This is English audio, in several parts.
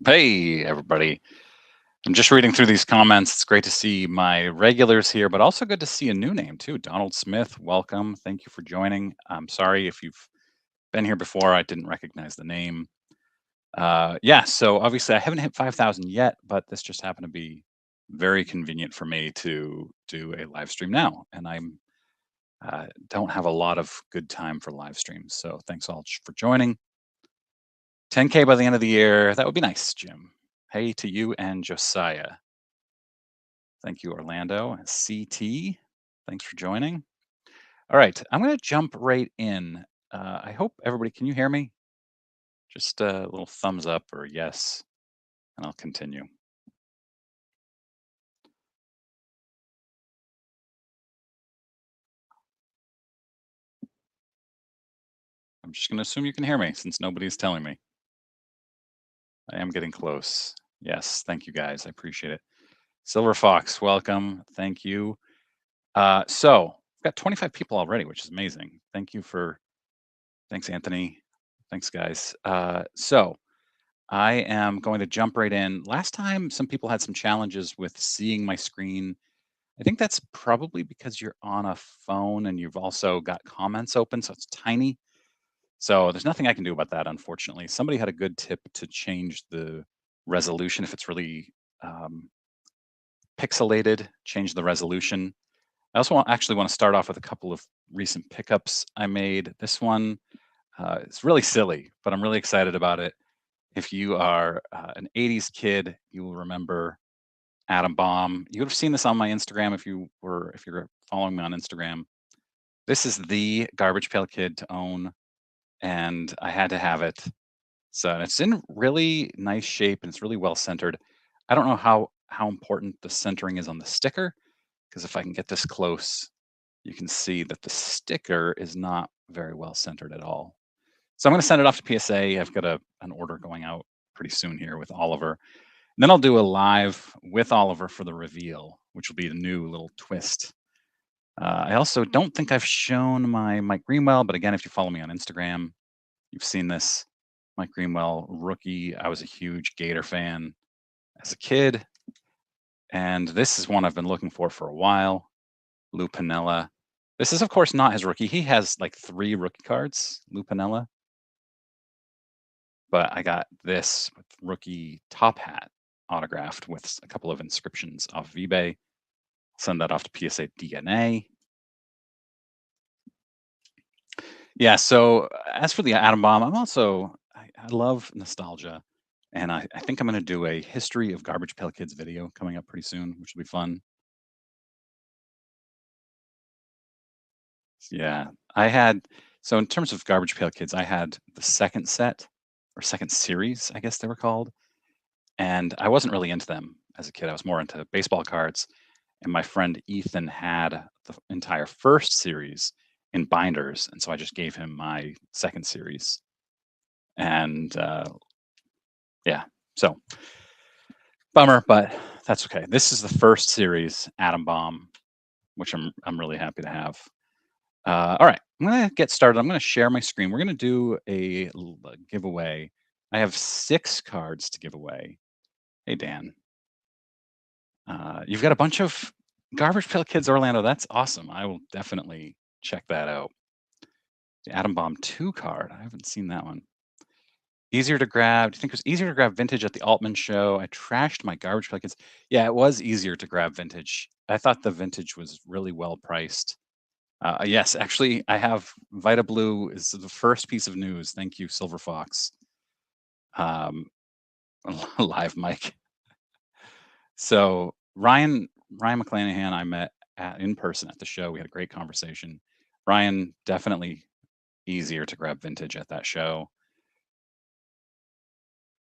Hey, everybody. I'm just reading through these comments. It's great to see my regulars here, but also good to see a new name too. Donald Smith, welcome. Thank you for joining. I'm sorry if you've been here before, I didn't recognize the name. Yeah, so obviously I haven't hit 5,000 yet, but this just happened to be very convenient for me to do a live stream now. And I'm don't have a lot of good time for live streams. So thanks all for joining. 10K by the end of the year. That would be nice, Jim. Hey to you and Josiah. Thank you, Orlando. CT, thanks for joining. All right, I'm going to jump right in. I hope everybody, can you hear me? Just a little thumbs up or yes, and I'll continue. I'm just going to assume you can hear me since nobody's telling me. I am getting close. Yes, thank you guys. I appreciate it. Silver Fox, welcome. Thank you. So, I've got 25 people already, which is amazing. Thanks, Anthony. Thanks, guys. I am going to jump right in. Last time, some people had some challenges with seeing my screen. I think that's probably because you're on a phone and you've also got comments open, so it's tiny. So there's nothing I can do about that, unfortunately. Somebody had a good tip to change the resolution if it's really um, pixelated, change the resolution. I also actually want to start off with a couple of recent pickups I made. This one is really silly, but I'm really excited about it. If you are an 80s kid, you will remember Atom Bomb. You would have seen this on my Instagram if you're following me on Instagram. This is the garbage pail kid to own, and I had to have it. So it's in really nice shape and it's really well centered. I don't know how important the centering is on the sticker, because if I can get this close, you can see that the sticker is not very well centered at all. So I'm going to send it off to PSA. I've got an order going out pretty soon here with Oliver. And then I'll do a live with Oliver for the reveal, which will be the new little twist. I also don't think I've shown my Mike Greenwell, but again, if you follow me on Instagram, you've seen this. Mike Greenwell, rookie. I was a huge Gator fan as a kid. And this is one I've been looking for a while. Lou Piniella. This is, of course, not his rookie. He has like 3 rookie cards, Lou Piniella. But I got this with rookie top hat autographed with a couple of inscriptions off of eBay. Send that off to PSA DNA. Yeah, so as for the atom bomb, I love nostalgia. And I think I'm going to do a history of Garbage Pail Kids video coming up pretty soon, which will be fun. Yeah, so in terms of Garbage Pail Kids, I had the second set or second series, I guess they were called. And I wasn't really into them as a kid. I was more into baseball cards. And my friend Ethan had the entire first series in binders. And so I just gave him my second series. And yeah, so bummer, but that's okay. This is the first series, Atom Bomb, which I'm really happy to have. All right, I'm gonna get started. I'm gonna share my screen. We're gonna do a giveaway. I have 6 cards to give away. Hey Dan, you've got a bunch of Garbage Pail Kids Orlando. That's awesome. I will definitely check that out. The Atom Bomb 2 card. I haven't seen that one. Easier to grab. Do you think it was easier to grab vintage at the Altman show? I trashed my Garbage Pail Kids. Yeah, it was easier to grab vintage. I thought the vintage was really well priced. Yes, actually, I have Vita Blue is the first piece of news. Thank you, Silver Fox. Um, live mic. So Ryan McClanahan, I met in person at the show. We had a great conversation. Ryan, definitely easier to grab vintage at that show.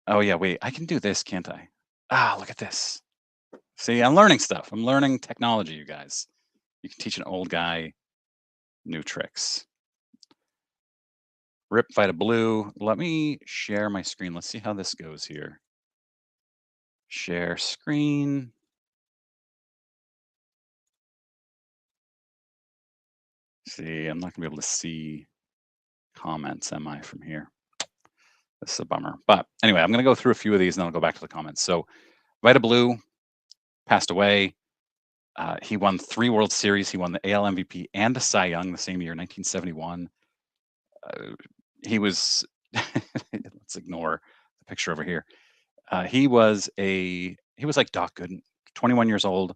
Oh yeah, wait, I can do this, can't I? Ah, look at this. See, I'm learning stuff. I'm learning technology, you guys. You can teach an old guy new tricks. Rip Vita Blue. Let me share my screen. Let's see how this goes here. Share screen. See, I'm not gonna be able to see comments, am I, from here? This is a bummer. But anyway, I'm going to go through a few of these and then I'll go back to the comments. So Vita Blue passed away. He won 3 World Series. He won the AL MVP and the Cy Young the same year, 1971. Uh, he was, let's ignore the picture over here. He was like Doc Gooden, 21 years old,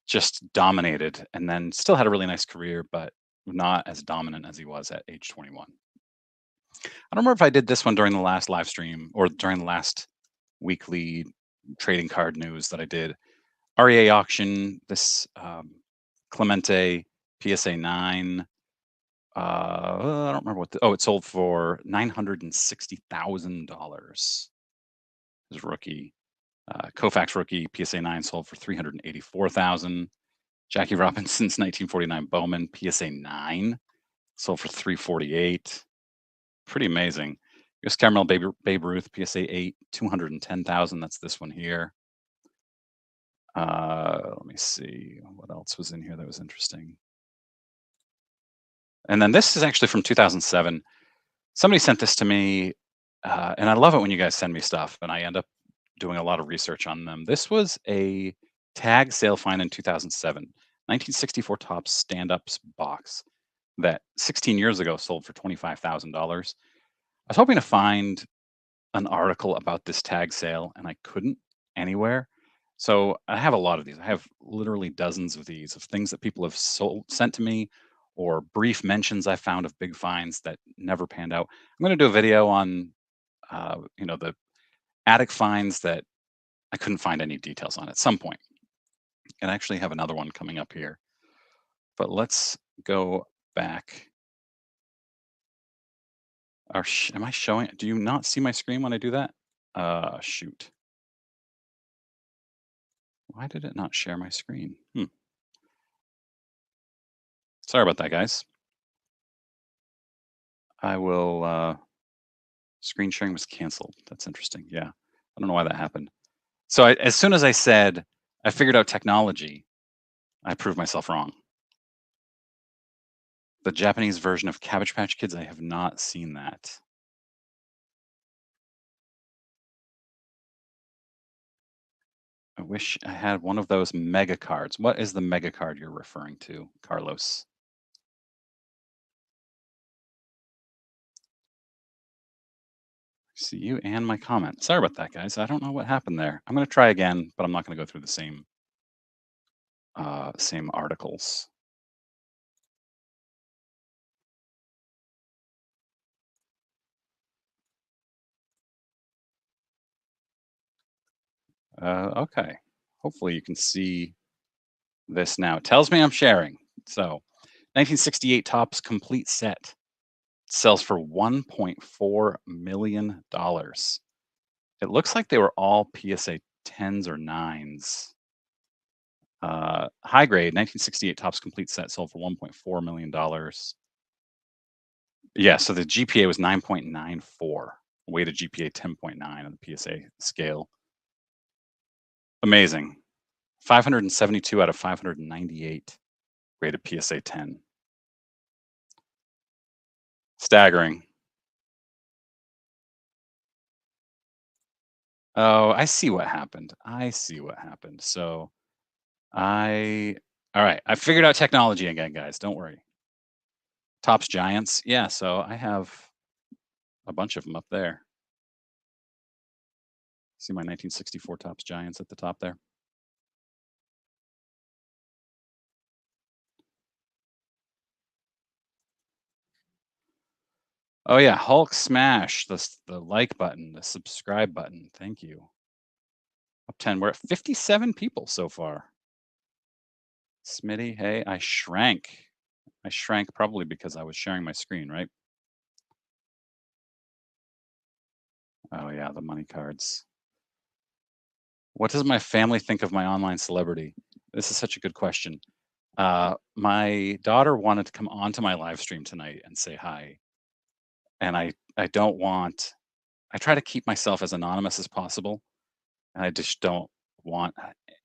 just dominated, and then still had a really nice career, but not as dominant as he was at age 21. I don't remember if I did this one during the last live stream or during the last weekly trading card news that I did. REA auction, this Clemente PSA 9. I don't remember it sold for $960,000. His rookie. Koufax rookie PSA 9 sold for 384,000. Jackie Robinson's 1949 Bowman PSA 9 sold for 348. Pretty amazing. US Caramel Babe Ruth PSA 8 210,000. That's this one here. Let me see what else was in here that was interesting. And then this is actually from 2007. Somebody sent this to me, and I love it when you guys send me stuff, and I end up doing a lot of research on them. This was a tag sale find in 2007, 1964 Topps stand-ups box that 16 years ago sold for $25,000. I was hoping to find an article about this tag sale, and I couldn't anywhere. So I have a lot of these. I have literally dozens of these of things that people have sent to me, or brief mentions I found of big finds that never panned out. I'm going to do a video on, the attic finds that I couldn't find any details on at some point. And I actually have another one coming up here. But let's go back. Am I showing? Do you not see my screen when I do that? Shoot. Why did it not share my screen? Sorry about that, guys. I will. Screen sharing was canceled. That's interesting. Yeah, I don't know why that happened. So as soon as I said I figured out technology, I proved myself wrong. The Japanese version of Cabbage Patch Kids, I have not seen that. I wish I had one of those mega cards. What is the mega card you're referring to, Carlos? See you and my comment. Sorry about that, guys. I don't know what happened there. I'm going to try again, but I'm not going to go through the same articles. Okay. Hopefully you can see this now. It tells me I'm sharing. So 1968 Topps complete set sells for $1.4 million. It looks like they were all PSA 10s or 9s. High grade 1968 Topps complete set sold for $1.4 million. Yeah, so the GPA was 9.94, weighted GPA 10.9 on the PSA scale. Amazing. 572 out of 598 rated PSA 10. Staggering. Oh, I see what happened. I see what happened. So all right. I figured out technology again, guys. Don't worry. Topps Giants. Yeah, so I have a bunch of them up there. See my 1964 Topps Giants at the top there? Oh yeah, Hulk smash the like button, the subscribe button. Thank you. Up 10. We're at 57 people so far. Smitty, hey, I shrank. I shrank probably because I was sharing my screen, right? Oh yeah, the money cards. What does my family think of my online celebrity? This is such a good question. My daughter wanted to come onto my live stream tonight and say hi, and I don't want. I try to keep myself as anonymous as possible, and I just don't want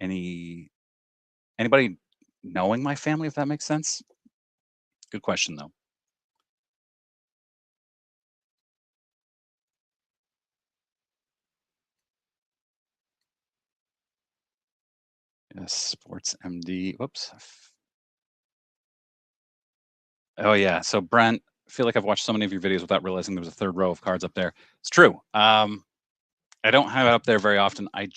anybody knowing my family, if that makes sense. Good question though. Yes, Sports MD. Whoops. Oh yeah. So Brent, I feel like I've watched so many of your videos without realizing there was a third row of cards up there. It's true. I don't have it up there very often. I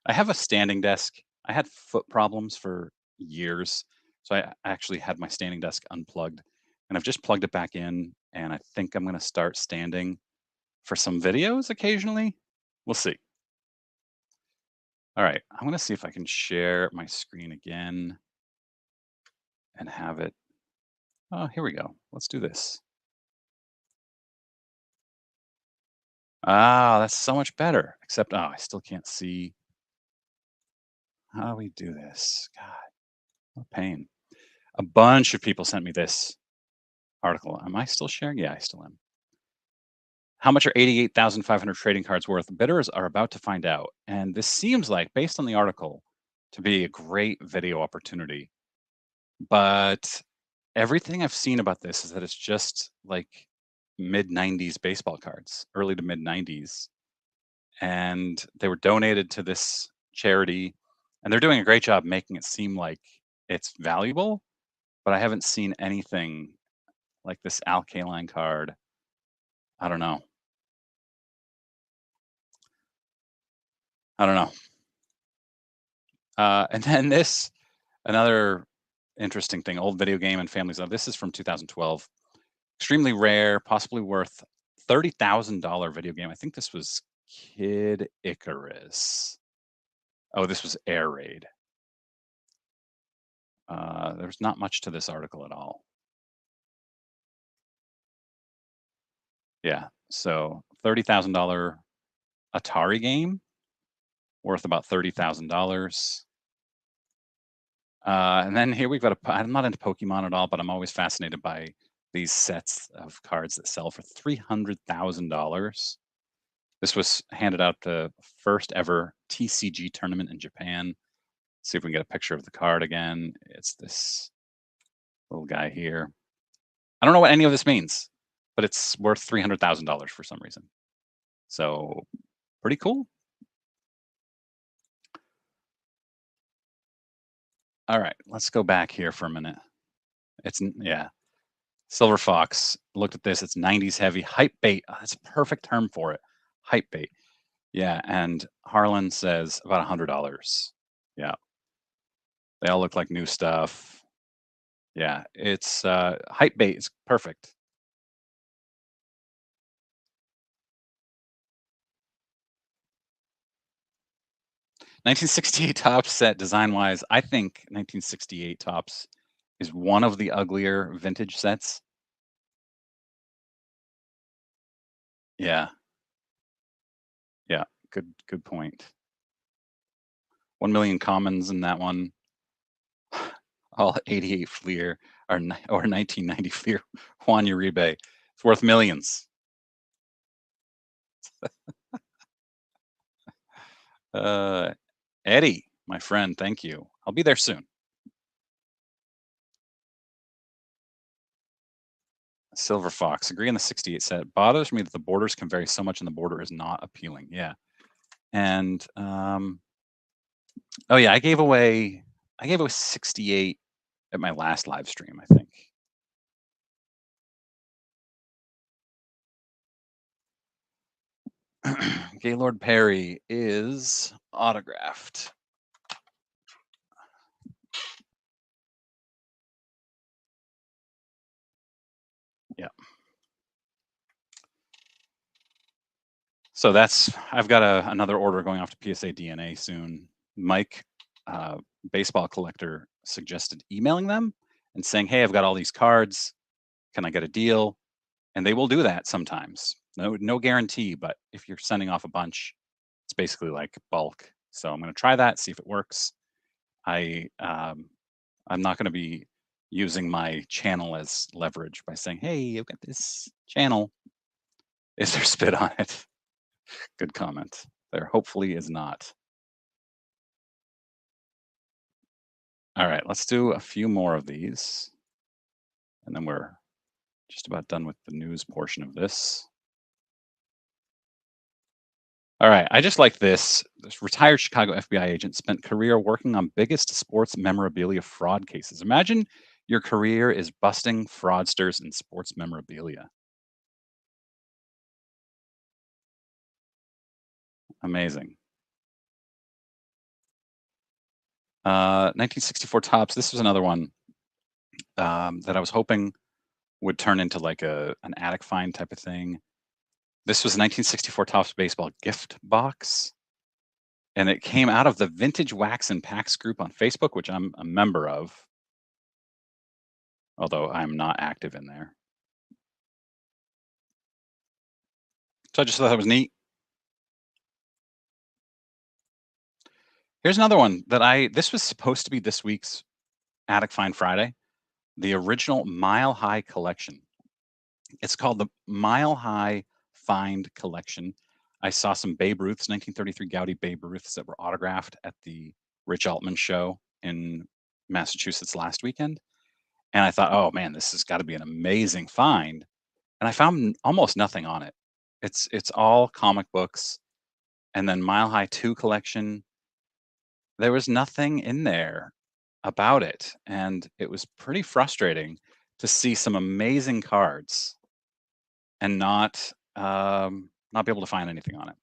have a standing desk. I had foot problems for years, so I actually had my standing desk unplugged, and I've just plugged it back in. And I think I'm going to start standing for some videos occasionally. We'll see. All right, I'm going to see if I can share my screen again and have it. Oh, here we go. Let's do this. Ah, that's so much better. Except, oh, I still can't see how we do this. God, what a pain. A bunch of people sent me this article. Am I still sharing? Yeah, I still am. How much are 88,500 trading cards worth? Bidders are about to find out. And this seems like, based on the article, to be a great video opportunity. But everything I've seen about this is that it's just like mid 90s baseball cards, early to mid 90s. And they were donated to this charity. And they're doing a great job making it seem like it's valuable. But I haven't seen anything like this alkaline card. I don't know. I don't know. And then this, another interesting thing, old video game and families love. This is from 2012. Extremely rare, possibly worth $30,000 video game. I think this was Kid Icarus. Oh, this was Air Raid. There's not much to this article at all. Yeah, so $30,000 Atari game worth about $30,000. And then here we've got I'm not into Pokemon at all, but I'm always fascinated by these sets of cards that sell for $300,000. This was handed out to first ever TCG tournament in Japan. See if we can get a picture of the card again. It's this little guy here. I don't know what any of this means, but it's worth $300,000 for some reason. So pretty cool. All right, let's go back here for a minute. Yeah, Silver Fox. Looked at this. It's 90s heavy hype bait. That's a perfect term for it. Hype bait. Yeah, and Harlan says about $100. Yeah, they all look like new stuff. Yeah, it's hype bait is perfect. 1968 Topps set design wise, I think 1968 Topps is one of the uglier vintage sets. Yeah, yeah, good point. 1 million commons in that one. All 88 Fleer or 1990 Fleer Juan Uribe. It's worth millions. Uh, Eddie, my friend, thank you. I'll be there soon. Silver Fox, agree on the 68 set. Bothers me that the borders can vary so much and the border is not appealing. Yeah. And oh yeah, I gave away 68 at my last live stream, I think. Gaylord Perry is autographed. Yeah. So I've got another order going off to PSA DNA soon. Mike, uh, baseball collector, suggested emailing them and saying, "Hey, I've got all these cards. Can I get a deal?" And they will do that sometimes. No guarantee, but if you're sending off a bunch, it's basically like bulk. So I'm going to try that, see if it works. I'm not going to be using my channel as leverage by saying, "Hey, I've got this channel." Is there spit on it? Good comment. There hopefully is not. All right, let's do a few more of these, and then we're just about done with the news portion of this. All right, I just like this. This retired Chicago FBI agent spent career working on biggest sports memorabilia fraud cases. Imagine your career is busting fraudsters in sports memorabilia. Amazing. 1964 tops. This was another one that I was hoping would turn into like an attic find type of thing. This was 1964 tops baseball gift box, and it came out of the Vintage Wax and Packs group on Facebook, which I'm a member of, although I'm not active in there. So I just thought that was neat. Here's another one that this was supposed to be this week's Attic Find Friday, the original Mile High collection. It's called the Mile High Find Collection. I saw some Babe Ruths, 1933 Gaudi Babe Ruths that were autographed at the Rich Altman show in Massachusetts last weekend. And I thought, oh man, this has got to be an amazing find. And I found almost nothing on it. It's all comic books. And then Mile High 2 collection, there was nothing in there about it. And it was pretty frustrating to see some amazing cards and not be able to find anything on it.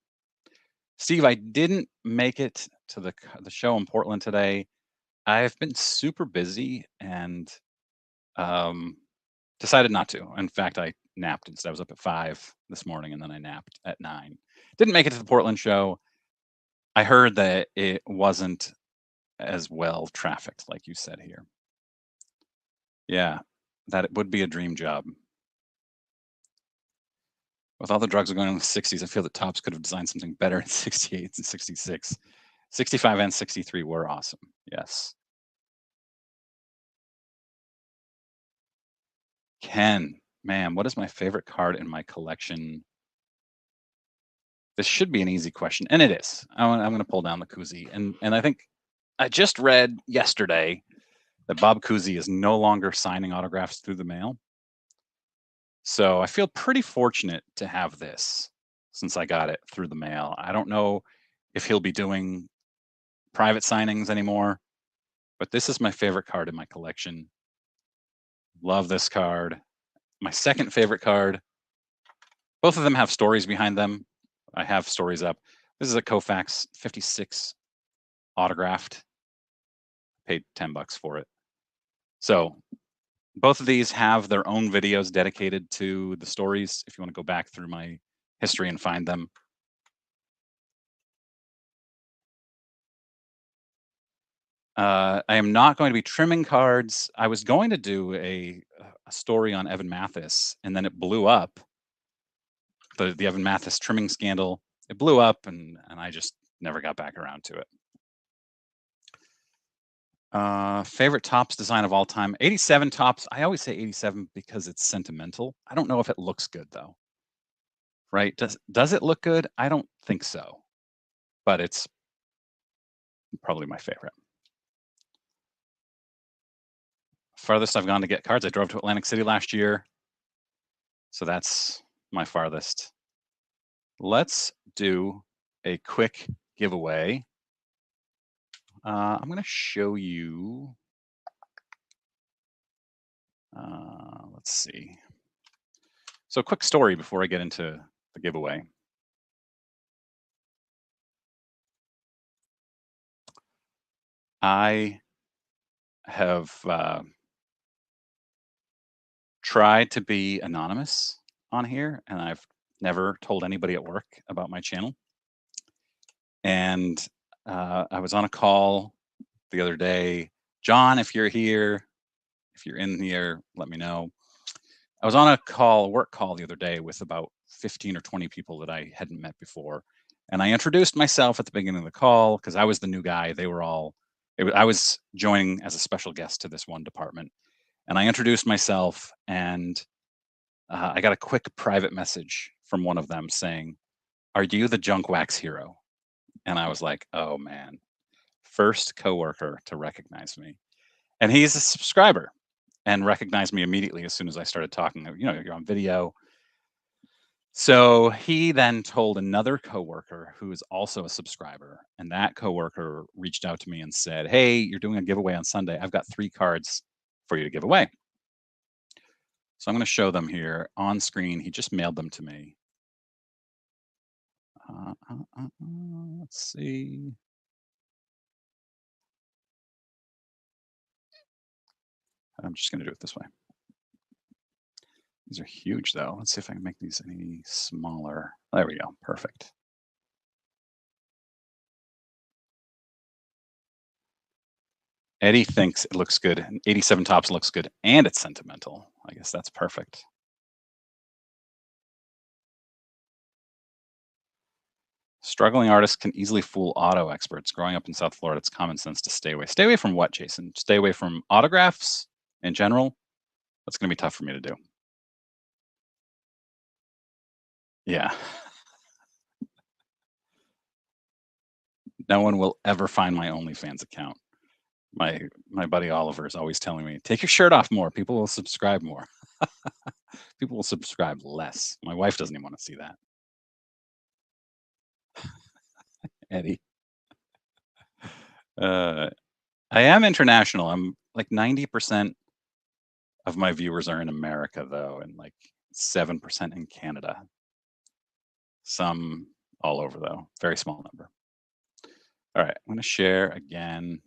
Steve, I didn't make it to the show in Portland today. I've been super busy and um, decided not to. In fact, I napped instead. I was up at 5 this morning and then I napped at 9. Didn't make it to the Portland show. I heard that it wasn't as well trafficked, like you said here. Yeah, that it would be a dream job. With all the drugs going on in the 60s, I feel that Topps could have designed something better in 68 and 66. 65 and 63 were awesome. Yes. Ken, man, what is my favorite card in my collection? This should be an easy question, and it is. I'm going to pull down the koozie, and I think I just read yesterday that Bob Cousy is no longer signing autographs through the mail. So I feel pretty fortunate to have this since I got it through the mail. I don't know if he'll be doing private signings anymore, but this is my favorite card in my collection. Love this card. My second favorite card, both of them have stories behind them. I have stories up. This is a Koufax 56 autographed. Paid $10 for it. So both of these have their own videos dedicated to the stories if you want to go back through my history and find them. I am not going to be trimming cards. I was going to do a story on Evan Mathis, and then it blew up. The Evan Mathis trimming scandal. It blew up, and I just never got back around to it. Favorite Topps design of all time, 87 Topps. I always say 87 because it's sentimental. I don't know if it looks good though. Right? Does it look good? I don't think so, but it's probably my favorite. Farthest I've gone to get cards, I drove to Atlantic City last year, so that's my farthest. Let's do a quick giveaway. I'm going to show you. Let's see. So, quick story before I get into the giveaway. I have tried to be anonymous on here, and I've never told anybody at work about my channel. And I was on a call the other day. John, if you're here, if you're in here, let me know. I was on a work call the other day with about 15 or 20 people that I hadn't met before. And I introduced myself at the beginning of the call because I was the new guy. They were all, I was joining as a special guest to this one department. And I introduced myself, and I got a quick private message from one of them saying, "Are you the junk wax hero?" And I was like, oh man, first coworker to recognize me. And he's a subscriber and recognized me immediately as soon as I started talking. You know, you're on video. So he then told another coworker who is also a subscriber, and that coworker reached out to me and said, "Hey, you're doing a giveaway on Sunday. I've got 3 cards for you to give away." So I'm going to show them here on screen. He just mailed them to me. Let's see. I'm just going to do it this way. These are huge, though. Let's see if I can make these any smaller. There we go. Perfect. Eddie thinks it looks good. 87 Tops looks good, and it's sentimental. I guess that's perfect. Struggling artists can easily fool auto experts. Growing up in South Florida, it's common sense to stay away. Stay away from what, Jason? Stay away from autographs in general? That's going to be tough for me to do. Yeah. No one will ever find my OnlyFans account. My buddy Oliver is always telling me, "Take your shirt off more. People will subscribe more." People will subscribe less. My wife doesn't even want to see that. Eddie. Uh, I am international. I'm like 90% of my viewers are in America, though, and like 7% in Canada. Some all over, though. Very small number. All right, I'm going to share again.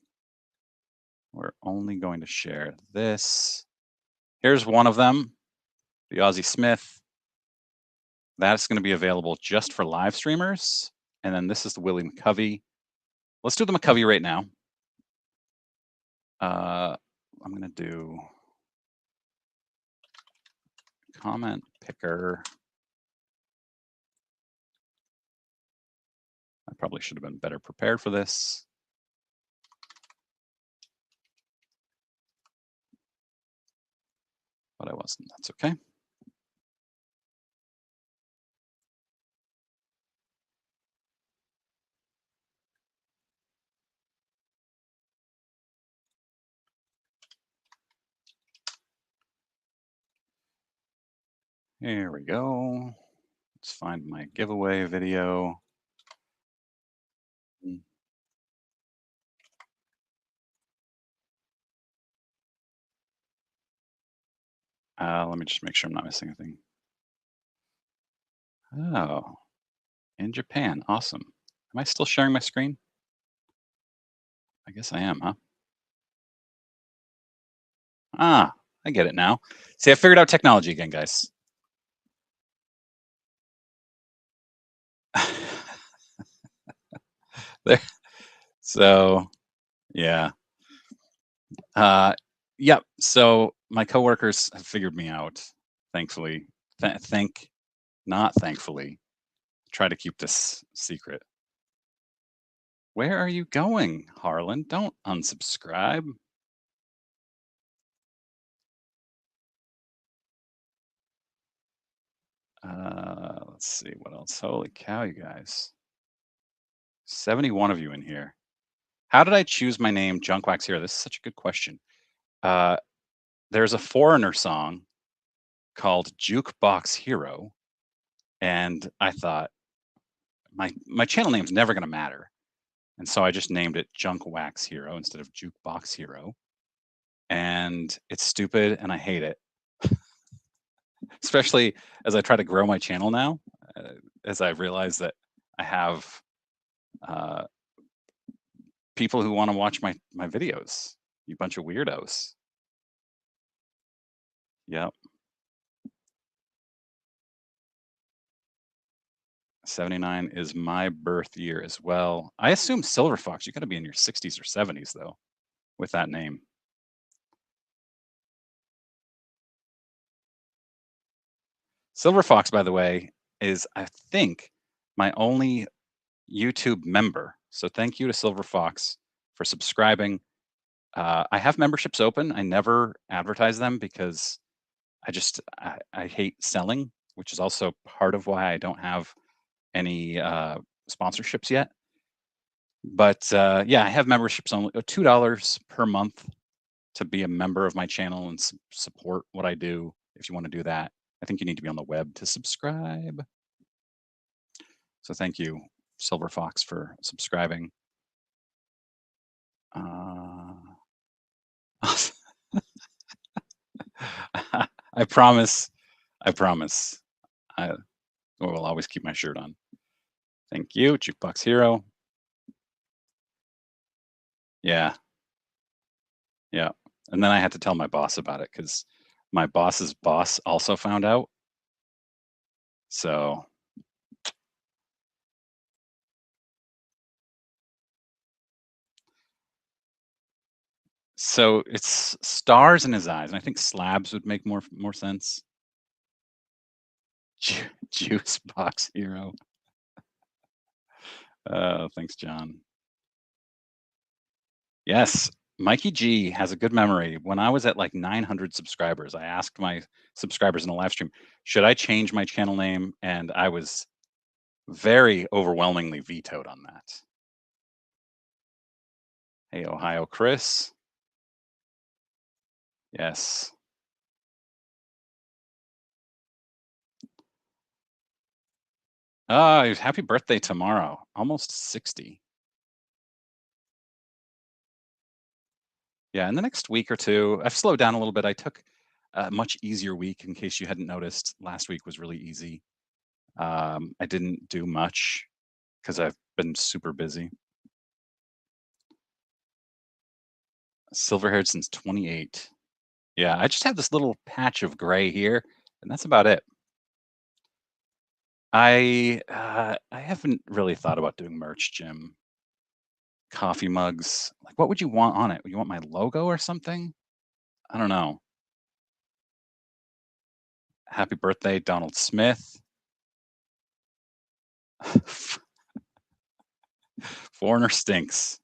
We're only going to share this. Here's one of them, the Ozzie Smith. That's going to be available just for live streamers. And then this is the Willie McCovey. Let's do the McCovey right now. I'm going to do comment picker. I probably should have been better prepared for this. But I wasn't. That's okay. Here we go. Let's find my giveaway video. Let me just make sure I'm not missing anything. Oh, in Japan. Awesome. Am I still sharing my screen? I guess I am, huh? Ah, I get it now. See, I figured out technology again, guys. There. So, yeah. Yep. So my coworkers have figured me out, thankfully. Not thankfully. Try to keep this secret. Where are you going, Harlan? Don't unsubscribe. Let's see what else. Holy cow, you guys. 71 of you in here. How did I choose my name, Junkwax Hero? This is such a good question. There's a Foreigner song called Jukebox Hero, and I thought my channel name's never going to matter, and so I just named it Junkwax Hero instead of Jukebox Hero. And it's stupid, and I hate it, especially as I try to grow my channel now, as I realize that I have people who want to watch my videos. You bunch of weirdos. Yep. 79 is my birth year as well. I assume Silver Fox, you got to be in your 60s or 70s though, with that name. Silver Fox, by the way, is I think my only YouTube member. So thank you to Silver Fox for subscribing. I have memberships open. I never advertise them because I hate selling, which is also part of why I don't have any sponsorships yet. But yeah, I have memberships only $2 per month to be a member of my channel and support what I do. If you want to do that, I think you need to be on the web to subscribe. So thank you, Silver Fox, for subscribing. I promise. I promise. I will always keep my shirt on. Thank you, Jukebox Hero. Yeah, yeah. And then I had to tell my boss about it because my boss's boss also found out. So it's stars in his eyes, and I think slabs would make more sense. Juice box hero. Thanks, John. Yes, Mikey G has a good memory. When I was at like 900 subscribers, I asked my subscribers in a live stream, should I change my channel name? And I was very overwhelmingly vetoed on that. Hey, Ohio Chris. Yes. Happy birthday tomorrow. Almost 60. Yeah, in the next week or two, I've slowed down a little bit. I took a much easier week, in case you hadn't noticed. Last week was really easy. I didn't do much because I've been super busy. Silver haired since 28. Yeah, I just have this little patch of gray here, and that's about it. I haven't really thought about doing merch, Jim. Coffee mugs. Like, what would you want on it? You want my logo or something? I don't know. Happy birthday, Donald Smith. Foreigner stinks.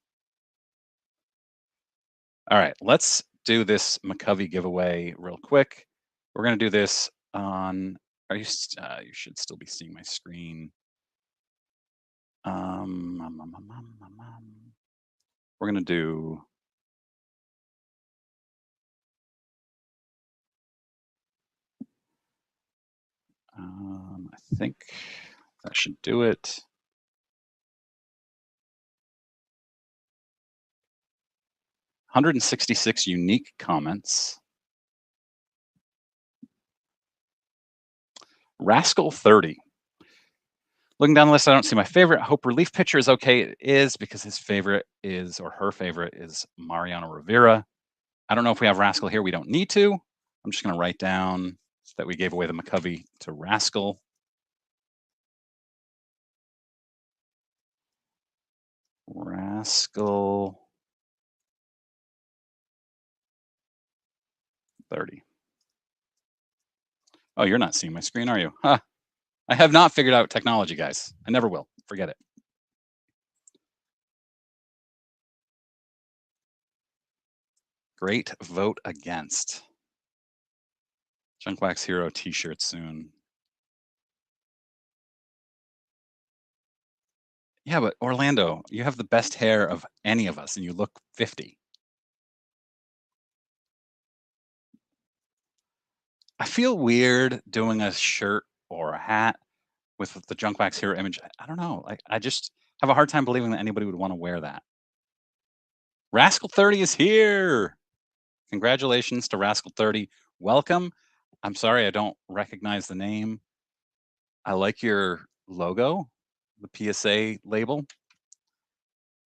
All right, let's do this McCovey giveaway real quick. We're gonna do this on. You should still be seeing my screen. We're gonna do. I think that should do it. 166 unique comments. Rascal 30. Looking down the list, I don't see my favorite. Hope Relief Pitcher is okay. It is, because his favorite is, or her favorite is, Mariano Rivera. I don't know if we have Rascal here. We don't need to. I'm just going to write down that we gave away the McCovey to Rascal. Rascal 30. Oh, you're not seeing my screen, are you? Huh. I have not figured out technology, guys. I never will. Forget it. Great vote against. Junkwax Hero t-shirt soon. Yeah, but Orlando, you have the best hair of any of us, and you look 50. I feel weird doing a shirt or a hat with the Junkwax Hero image. I don't know. I just have a hard time believing that anybody would want to wear that. Rascal 30 is here. Congratulations to Rascal 30. Welcome. I'm sorry I don't recognize the name. I like your logo, the PSA label.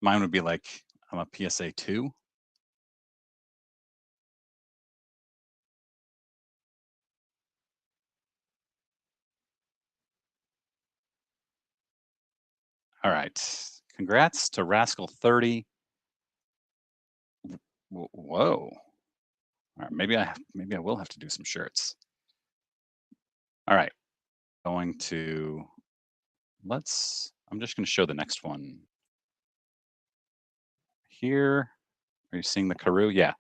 Mine would be like, I'm a PSA 2. All right. Congrats to Rascal 30. Whoa. All right, maybe I will have to do some shirts. All right. I'm just going to show the next one here. Are you seeing the Karoo? Yeah.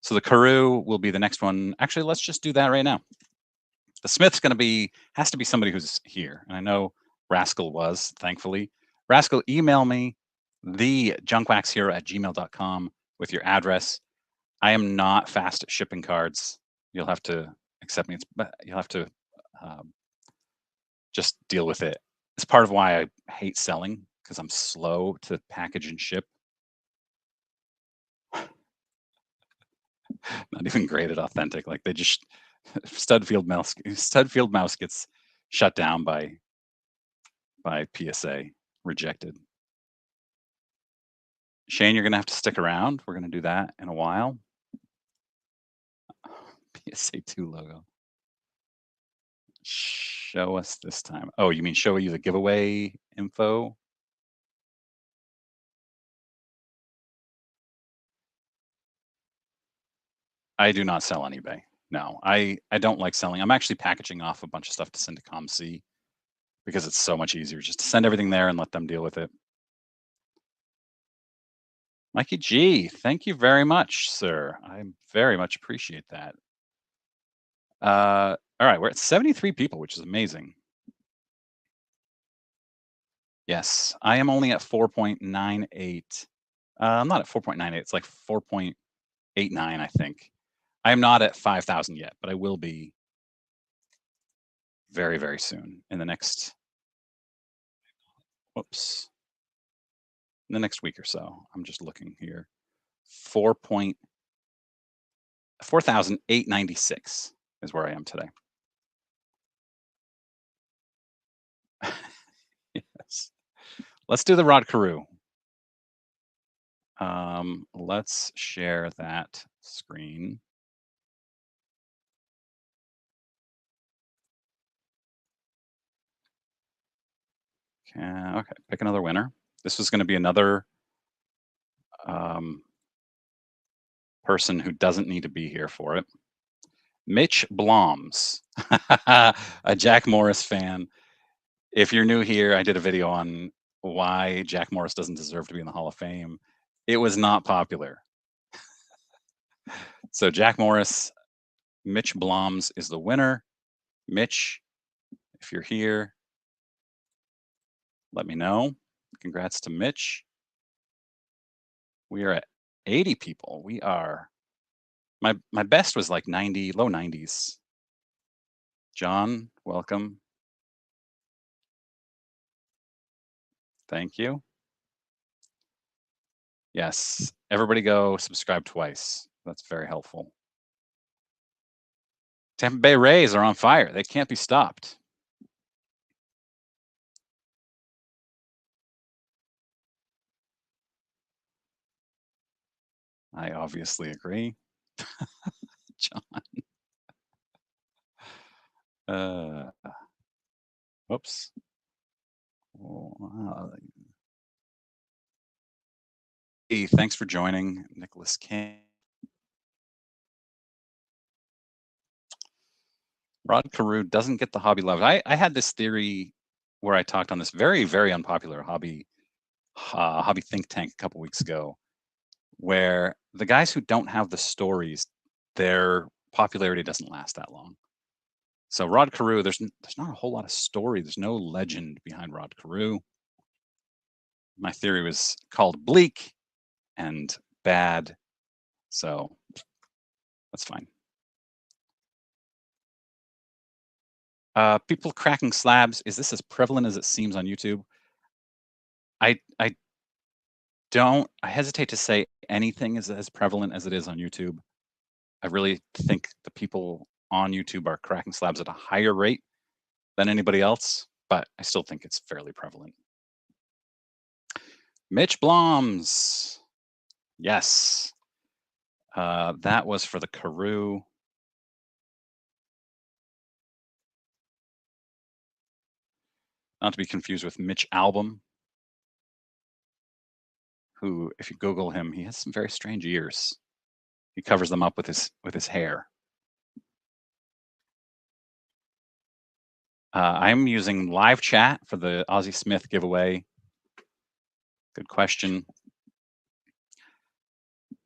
So the Karoo will be the next one. Actually, let's just do that right now. The Smith's has to be somebody who's here. And I know Rascal was, thankfully. Rascal, email me the junkwaxhero@gmail.com with your address. I am not fast at shipping cards. You'll have to accept me. You'll have to just deal with it. It's part of why I hate selling, because I'm slow to package and ship. Not even graded authentic. Like they just Studfield mouse gets shut down by PSA, rejected. Shane, you're gonna have to stick around. We're gonna do that in a while. PSA 2 logo. Show us this time. Oh, you mean show you the giveaway info? I do not sell on eBay. No, I don't like selling. I'm actually packaging off a bunch of stuff to send to ComC because it's so much easier just to send everything there and let them deal with it. Mikey G, thank you very much, sir. I very much appreciate that. All right, we're at 73 people, which is amazing. Yes, I am only at 4.98. I'm not at 4.98. It's like 4.89, I think. I am not at 5,000 yet, but I will be very, very soon in the next, whoops, in the next week or so. I'm just looking here. 4,896 is where I am today. Yes. Let's do the Rod Carew. Let's share that screen. Okay, pick another winner. This was going to be another person who doesn't need to be here for it. Mitch Bloms, a Jack Morris fan. If you're new here, I did a video on why Jack Morris doesn't deserve to be in the Hall of Fame. It was not popular. So Jack Morris, Mitch Bloms is the winner. Mitch, if you're here, let me know. Congrats to Mitch. We are at 80 people. We are, my best was like 90, low 90s. John, welcome. Thank you. Yes, everybody go subscribe twice. That's very helpful. Tampa Bay Rays are on fire. They can't be stopped. I obviously agree. John. Whoops. Wow. Hey, thanks for joining, Nicholas King. Rod Carew doesn't get the hobby love. I had this theory where I talked on this very, very unpopular hobby think tank a couple weeks ago, where the guys who don't have the stories, their popularity doesn't last that long. So Rod Carew, there's not a whole lot of story. There's no legend behind Rod Carew. My theory was called bleak and bad, so that's fine. People cracking slabs, is this as prevalent as it seems on YouTube? I hesitate to say anything is as prevalent as it is on YouTube. I really think the people on YouTube are cracking slabs at a higher rate than anybody else, but I still think it's fairly prevalent. Mitch Bloms. Yes. That was for the Carew. Not to be confused with Mitch Albom, who, if you Google him, he has some very strange ears. He covers them up with his hair. I'm using live chat for the Ozzie Smith giveaway. Good question.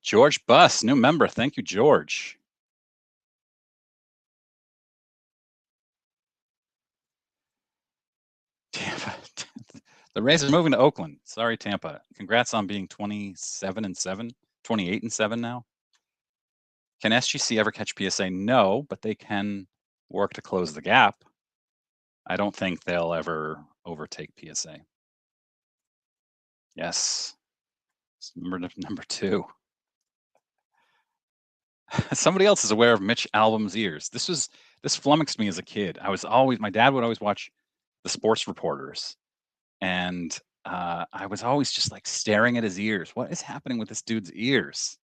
George Buss, new member. Thank you, George. Tampa. The Rays are moving to Oakland. Sorry, Tampa. Congrats on being 27-7, 28-7 now. Can SGC ever catch PSA? No, but they can work to close the gap. I don't think they'll ever overtake PSA. Yes. Number two. Somebody else is aware of Mitch Albom's ears. This flummoxed me as a kid. My dad would always watch the sports reporters, and I was always just like staring at his ears. What is happening with this dude's ears?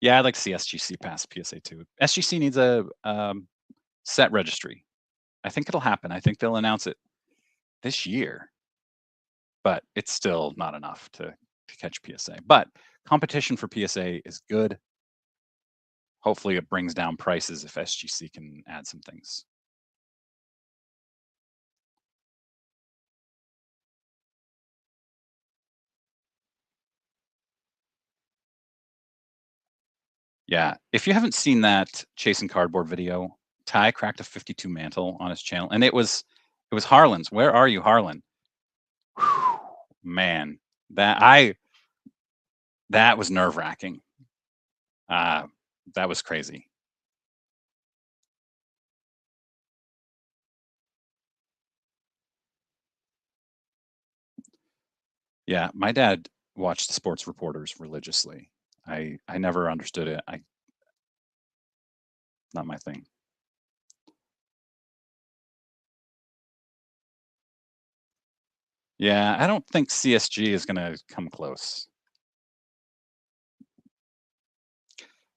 Yeah, I'd like to see SGC pass PSA too. SGC needs a set registry. I think it'll happen. I think they'll announce it this year, but it's still not enough to catch PSA. But competition for PSA is good. Hopefully, it brings down prices if SGC can add some things. Yeah, if you haven't seen that chasing cardboard video, Ty cracked a 52 mantle on his channel, and it was Harlan's. Where are you, Harlan? Whew, man, that that was nerve wracking. That was crazy. Yeah, my dad watched the sports reporters religiously. I never understood it. Not my thing. Yeah, I don't think CSG is going to come close.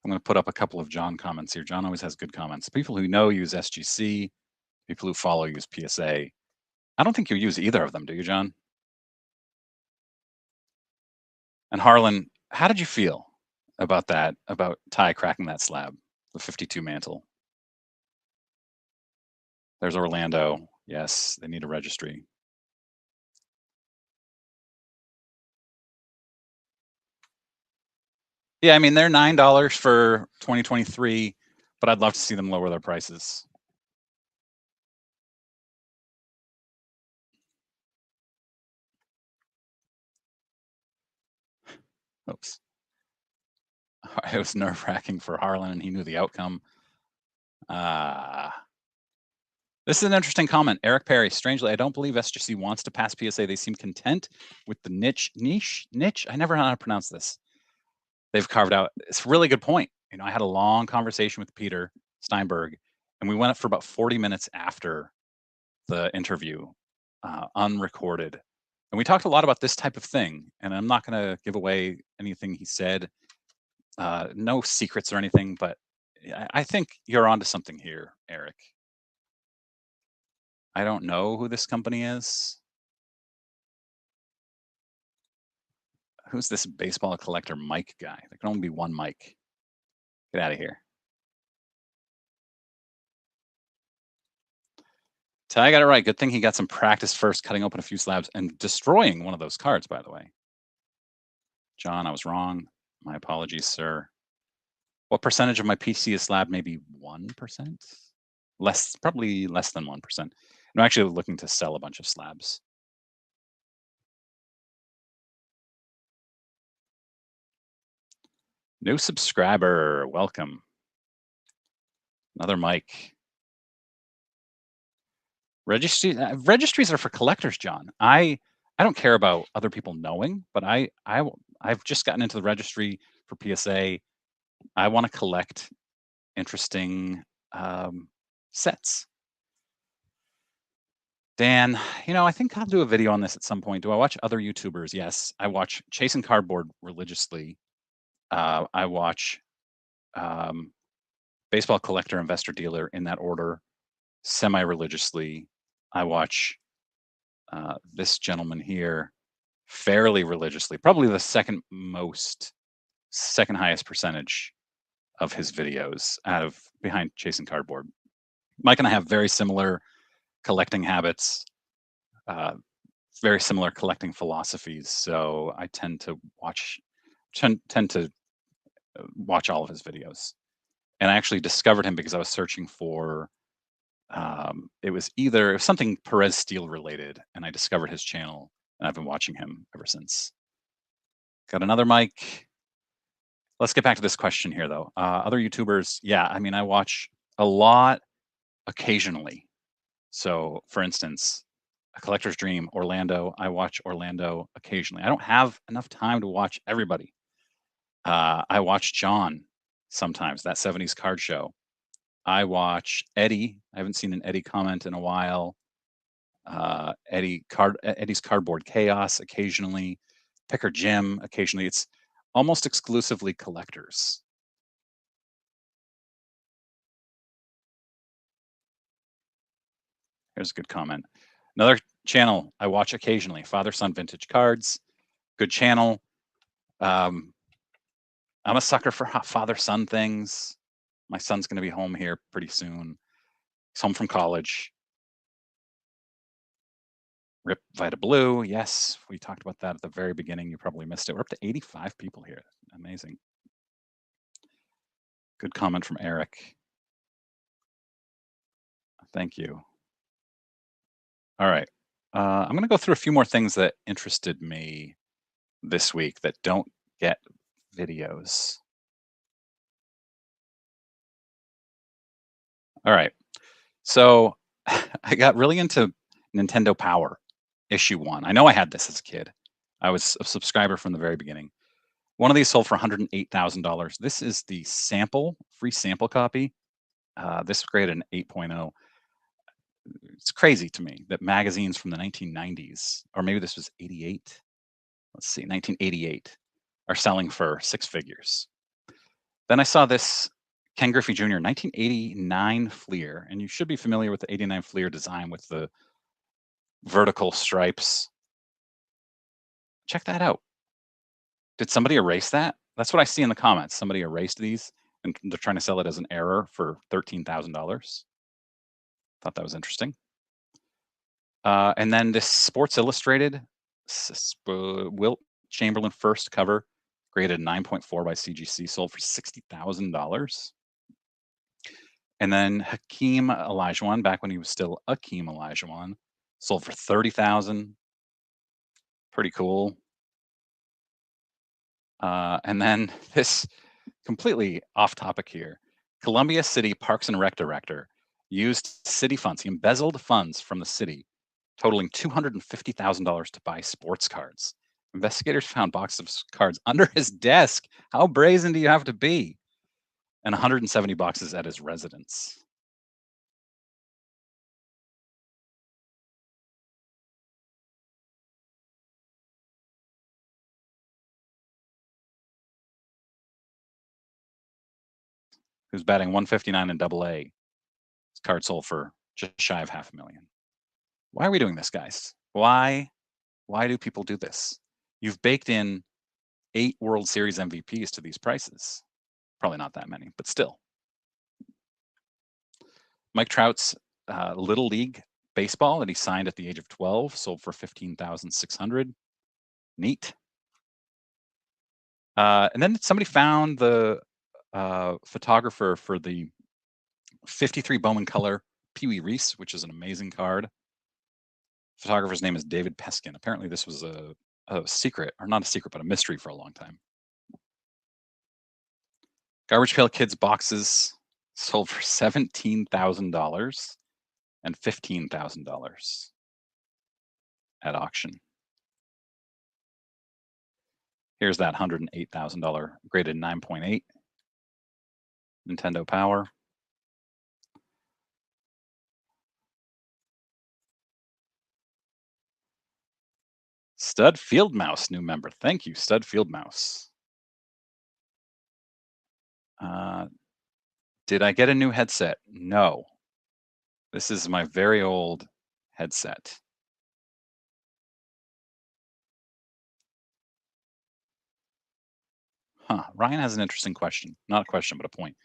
I'm going to put up a couple of John comments here. John always has good comments. People who know use SGC, people who follow use PSA. I don't think you use either of them, do you, John? And Harlan, how did you feel about that, about Ty cracking that slab, the 52 mantle? There's Orlando. Yes, they need a registry. Yeah, I mean, they're $9 for 2023, but I'd love to see them lower their prices. Oops. It was nerve wracking for Harlan, and he knew the outcome. This is an interesting comment. Eric Perry, strangely, I don't believe SGC wants to pass PSA. They seem content with the niche. I never know how to pronounce this. They've carved out. It's a really good point. You know, I had a long conversation with Peter Steinberg, and we went up for about 40 minutes after the interview, unrecorded. And we talked a lot about this type of thing. And I'm not going to give away anything he said, no secrets or anything, but I think you're onto something here, Eric. I don't know who this company is. Who's this baseball collector Mike guy? There can only be one Mike. Get out of here. Ty got it right. Good thing he got some practice first, cutting open a few slabs and destroying one of those cards, by the way. John, I was wrong. My apologies, sir. What percentage of my PC is slab? Maybe 1%? Probably less than 1%. I'm actually looking to sell a bunch of slabs. New subscriber, welcome. Another mic. Registries are for collectors, John. I don't care about other people knowing, but I've just gotten into the registry for PSA. I want to collect interesting sets. Dan, I think I'll do a video on this at some point. Do I watch other YouTubers? Yes, I watch Chasing Cardboard religiously. I watch Baseball Collector, Investor, Dealer in that order, semi-religiously. I watch this gentleman here fairly religiously, probably the second highest percentage of his videos behind Chasing Cardboard. Mike and I have very similar collecting habits, very similar collecting philosophies. So I tend to watch all of his videos. And I actually discovered him because I was searching for it was something Perez Steel related, and I discovered his channel, and I've been watching him ever since. Got another mic. Let's get back to this question here, though. Other YouTubers, yeah, I mean, I watch a lot occasionally. So, for instance, A collector's dream, Orlando. I watch Orlando occasionally. I don't have enough time to watch everybody. I watch John sometimes, that 70s card show. I watch Eddie. I haven't seen an Eddie comment in a while. Eddie's Cardboard Chaos occasionally. Picker Jim occasionally. It's almost exclusively collectors. Here's a good comment. Another channel I watch occasionally, Father Son Vintage Cards. Good channel. I'm a sucker for father son things. My son's going to be home here pretty soon. He's home from college. Rip Vita Blue. Yes, we talked about that at the very beginning. You probably missed it. We're up to 85 people here. Amazing. Good comment from Eric. Thank you. All right. I'm going to go through a few more things that interested me this week that don't get videos. All right. So I got really into Nintendo Power issue 1. I know I had this as a kid. I was a subscriber from the very beginning. One of these sold for $108,000. This is the free sample copy. This graded an 8.0. It's crazy to me that magazines from the 1990s, or maybe this was 88. Let's see, 1988, are selling for 6 figures. Then I saw this Ken Griffey Jr. 1989 Fleer, and you should be familiar with the 89 Fleer design with the vertical stripes. Check that out. Did somebody erase that? That's what I see in the comments. Somebody erased these and they're trying to sell it as an error for $13,000. Thought that was interesting. And then this Sports Illustrated Wilt Chamberlain first cover, graded 9.4 by CGC, sold for $60,000. And then Hakeem Olajuwon, back when he was still Akeem Olajuwon, sold for $30,000. Pretty cool. And then this completely off topic here. Columbia City Parks and Rec director used city funds. He embezzled funds from the city, totaling $250,000 to buy sports cards. Investigators found boxes of cards under his desk. How brazen do you have to be? And 170 boxes at his residence. Who's batting 159 in AA. His card sold for just shy of $500,000. Why are we doing this, guys? Why do people do this? You've baked in 8 World Series MVPs to these prices. Probably not that many, but still. Mike Trout's Little League baseball that he signed at the age of 12 sold for $15,600. Neat. And then somebody found the photographer for the 53 Bowman Color Pee Wee Reese, which is an amazing card. Photographer's name is David Peskin. Apparently this was a secret, or not a secret, but a mystery for a long time. Garbage Pail Kids boxes sold for $17,000 and $15,000 at auction. Here's that $108,000 graded 9.8 Nintendo Power. Stud Field Mouse, new member. Thank you, Stud Field Mouse. Did I get a new headset? No. This is my very old headset. Ryan has an interesting question. Not a question, but a point.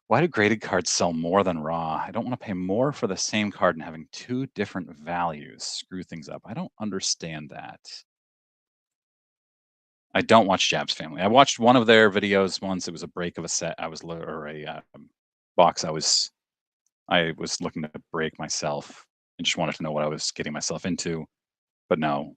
Why do graded cards sell more than raw? I don't want to pay more for the same card and having 2 different values screw things up. I don't understand that. I don't watch Jab's Family. I watched one of their videos once. It was a break of a set. Or a box. I was looking to break myself. I just wanted to know what I was getting myself into, but no.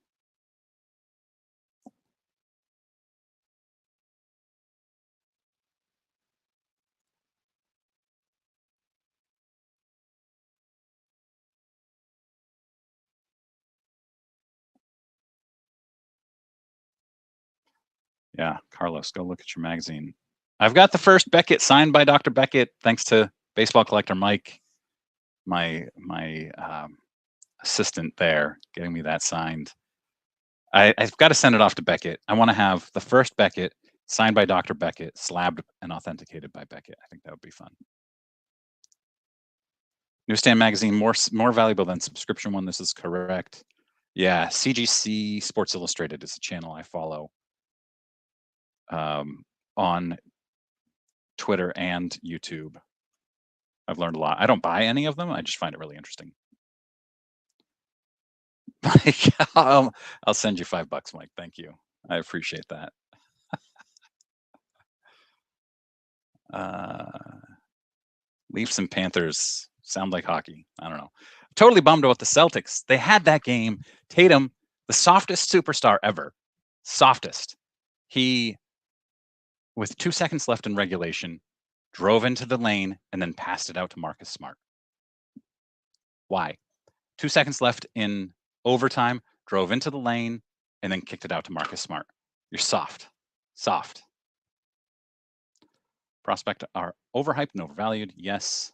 Yeah, Carlos, go look at your magazine. I've got the first Beckett signed by Dr. Beckett, thanks to baseball collector Mike, my assistant there, getting me that signed. I've got to send it off to Beckett. I want to have the first Beckett signed by Dr. Beckett, slabbed and authenticated by Beckett. I think that would be fun. Newsstand magazine, more valuable than subscription one. This is correct. Yeah, CGC Sports Illustrated is a channel I follow on Twitter and YouTube. I've learned a lot. I don't buy any of them. I just find it really interesting. Mike, I'll send you $5, Mike. Thank you. I appreciate that. Leafs and Panthers sound like hockey. I don't know. Totally bummed about the Celtics. They had that game. Tatum, the softest superstar ever. Softest. He, with 2 seconds left in regulation, drove into the lane and then passed it out to Marcus Smart. Why? 2 seconds left in overtime, drove into the lane, and then kicked it out to Marcus Smart. You're soft. Soft. Prospect are overhyped and overvalued. Yes.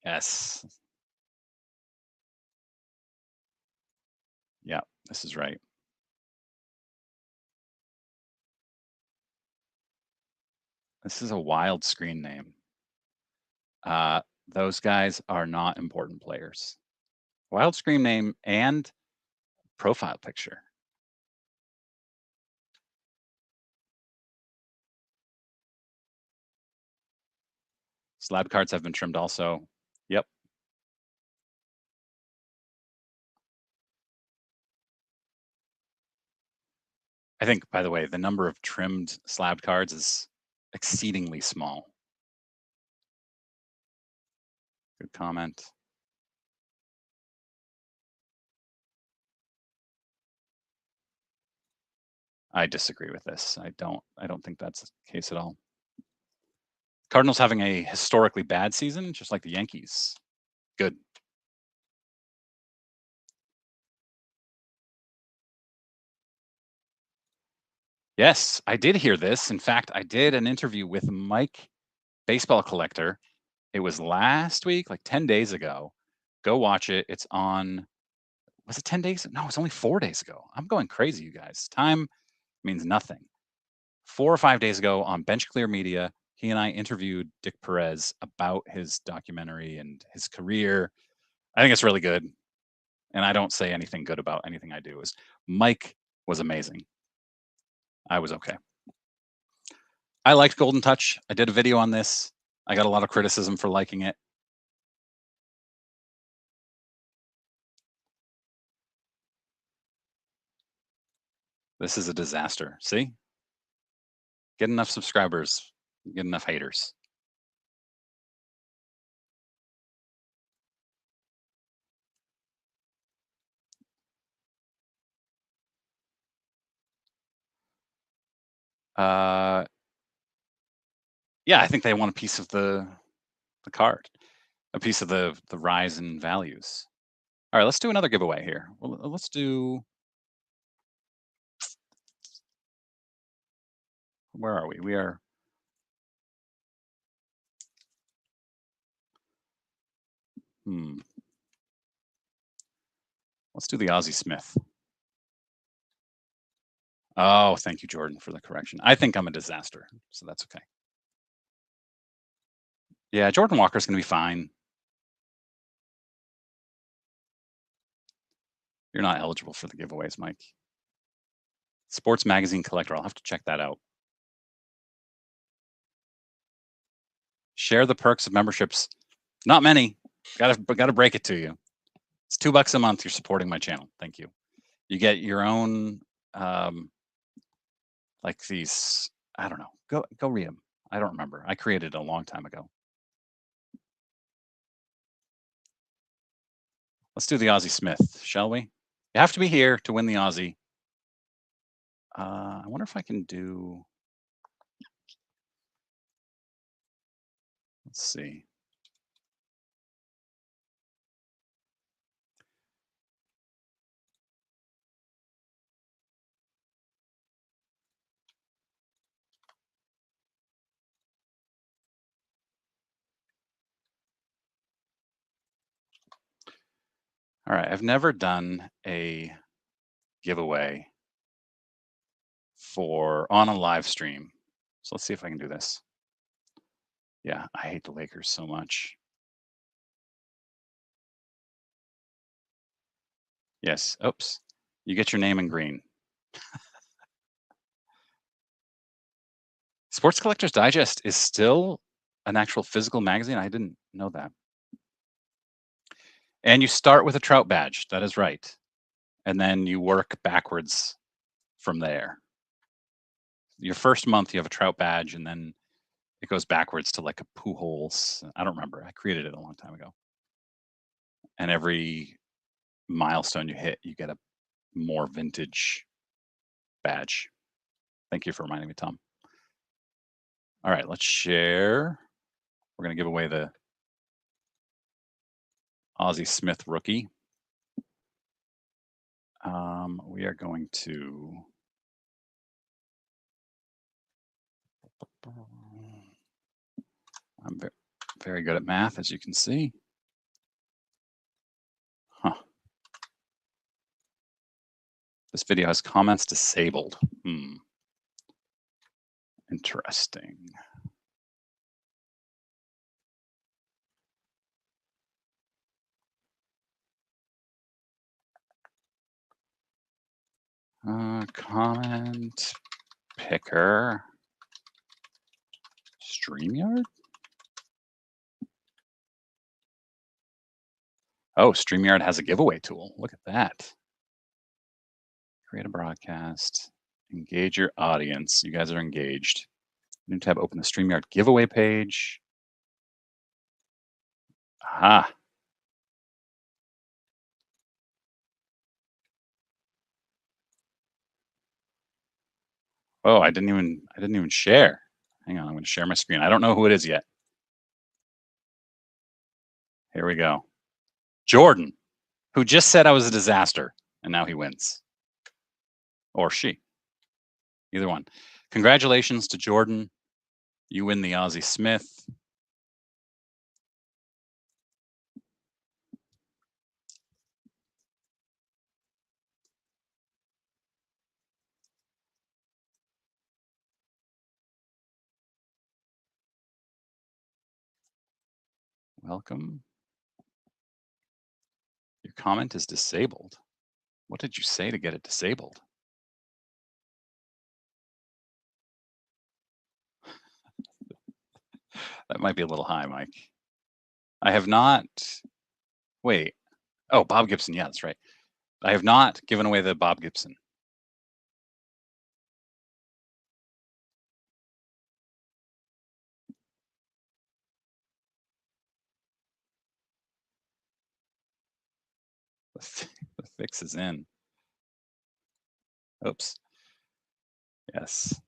Yes. Yeah, this is right. This is a wild screen name. Those guys are not important players. Wild screen name and profile picture. Slab cards have been trimmed also. Yep. I think, by the way, the number of trimmed slab cards is exceedingly small. Good comment. I disagree with this. I don't think that's the case at all. Cardinals having a historically bad season, just like the Yankees. Good. Yes, I did hear this. In fact, I did an interview with Mike, baseball collector. It was last week, like 10 days ago. Go watch it. It's on, was it 10 days? No, it's only 4 days ago. I'm going crazy, you guys. Time means nothing. 4 or 5 days ago on Bench Clear Media, he and I interviewed Dick Perez about his documentary and his career. I think it's really good. And I don't say anything good about anything I do. Is Mike was amazing. I was okay. I liked Golden Touch. I did a video on this. I got a lot of criticism for liking it. This is a disaster. See? Get enough subscribers, get enough haters. Yeah, I think they want a piece of the card, a piece of the rise in values. All right, let's do another giveaway here. Well, let's do. Where are we? We are. Let's do the Ozzie Smith. Oh, thank you, Jordan, for the correction. I think I'm a disaster, so that's okay. Yeah, Jordan Walker's going to be fine. You're not eligible for the giveaways, Mike. Sports magazine collector. I'll have to check that out. Share the perks of memberships. Not many. Gotta break it to you. It's $2 a month. You're supporting my channel. Thank you. You get your own like these. I don't know. Go read them. I don't remember. I created it a long time ago. Let's do the Ozzie Smith, shall we? You have to be here to win the Aussie. I wonder if I can do. Let's see. All right, I've never done a giveaway on a live stream. So let's see if I can do this. Yeah, I hate the Lakers so much. Yes. Oops. You get your name in green. Sports Collectors Digest is still an actual physical magazine. I didn't know that. And you start with a Trout badge. That is right. And then you work backwards from there. Your first month, you have a Trout badge, and then it goes backwards to like a Pujols. I don't remember. I created it a long time ago. And every milestone you hit, you get a more vintage badge. Thank you for reminding me, Tom. All right, let's share. We're going to give away the Ozzie Smith rookie. We are going to. I'm very good at math, as you can see. Huh. This video has comments disabled. Interesting. Comment picker. StreamYard? Oh, StreamYard has a giveaway tool. Look at that. Create a broadcast. Engage your audience. You guys are engaged. New tab, open the StreamYard giveaway page. Aha. Oh, I didn't even share. Hang on, I'm going to share my screen. I don't know who it is yet. Here we go. Jordan, who just said I was a disaster, and now he wins. Or she. Either one. Congratulations to Jordan. You win the Ozzie Smith. Welcome. Your comment is disabled. What did you say to get it disabled? That might be a little high, Mike. I have not. Wait. Oh, Bob Gibson. Yeah, that's right. I have not given away the Bob Gibson. The fix is in. Oops. Yes.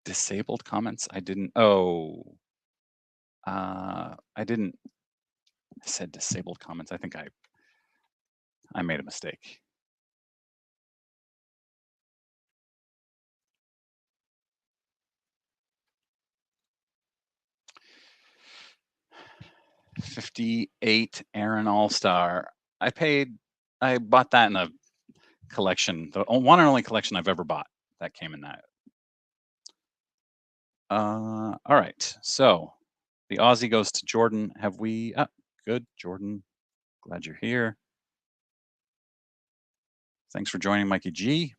Disabled comments. I didn't. Oh. I didn't. I said disabled comments. I think I made a mistake. $58 Aaron All-Star. I bought that in a collection, the one and only collection I've ever bought that came in that. All right, so the Aussie goes to Jordan. Have we? Good, Jordan. Glad you're here. Thanks for joining, Mikey G.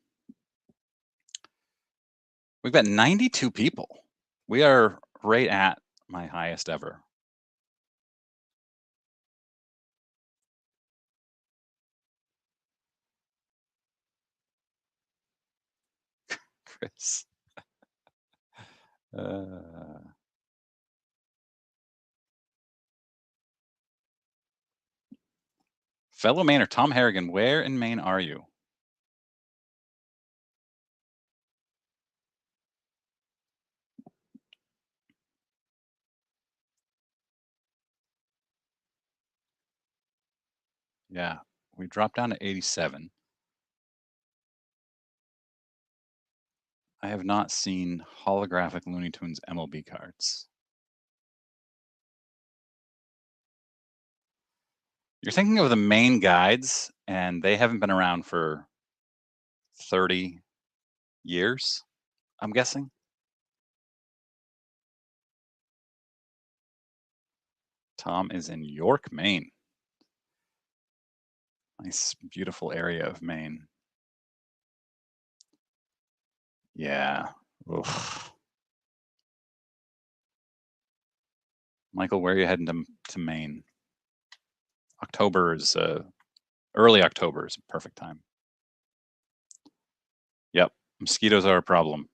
We've got 92 people. We are right at my highest ever. Chris. Fellow Mainer, Tom Harrigan, where in Maine are you? Yeah, we dropped down to 87. I have not seen holographic Looney Tunes MLB cards. You're thinking of the main guides, and they haven't been around for 30 years, I'm guessing. Tom is in York, Maine. Nice, beautiful area of Maine. Yeah. Oof. Michael, where are you heading to Maine? October is early October is a perfect time. Yep, mosquitoes are a problem.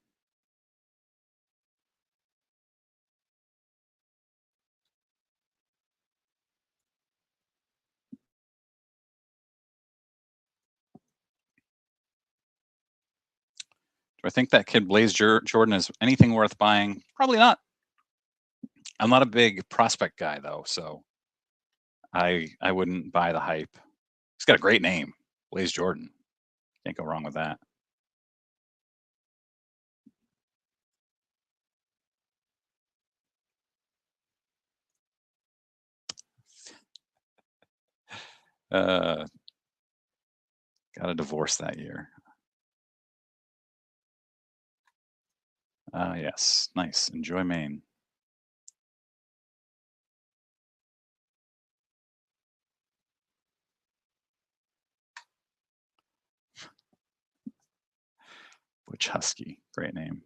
Do I think that kid Blaze Jordan is anything worth buying? Probably not. I'm not a big prospect guy though, so I wouldn't buy the hype. He's got a great name, Blaze Jordan. Can't go wrong with that. Got a divorce that year. Yes, nice. Enjoy Maine. Butch Husky, great name.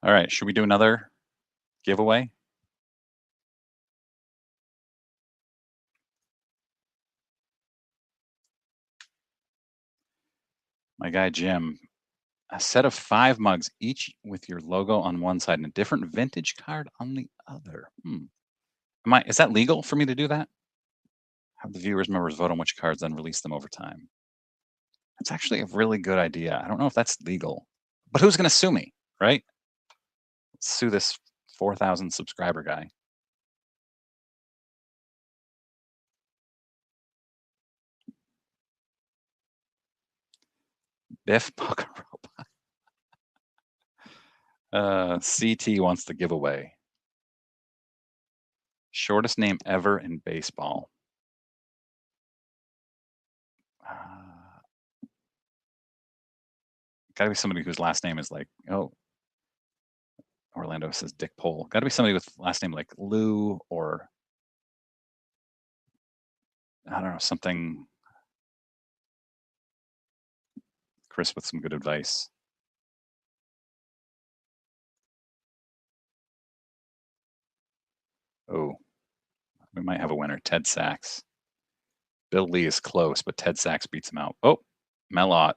All right, should we do another giveaway? My guy Jim, a set of 5 mugs, each with your logo on one side and a different vintage card on the other. Is that legal for me to do that? Have the viewers members vote on which cards, then release them over time. That's actually a really good idea. I don't know if that's legal, but who's going to sue me, right? Let's sue this 4,000 subscriber guy. Biff Poker Robot. CT wants the giveaway. Shortest name ever in baseball. Got to be somebody whose last name is like, oh, Orlando says Dick Pole. Got to be somebody with last name like Lou or I don't know, something. Chris with some good advice. Oh, we might have a winner. Ted Sachs. Bill Lee is close, but Ted Sachs beats him out. Oh, Melot.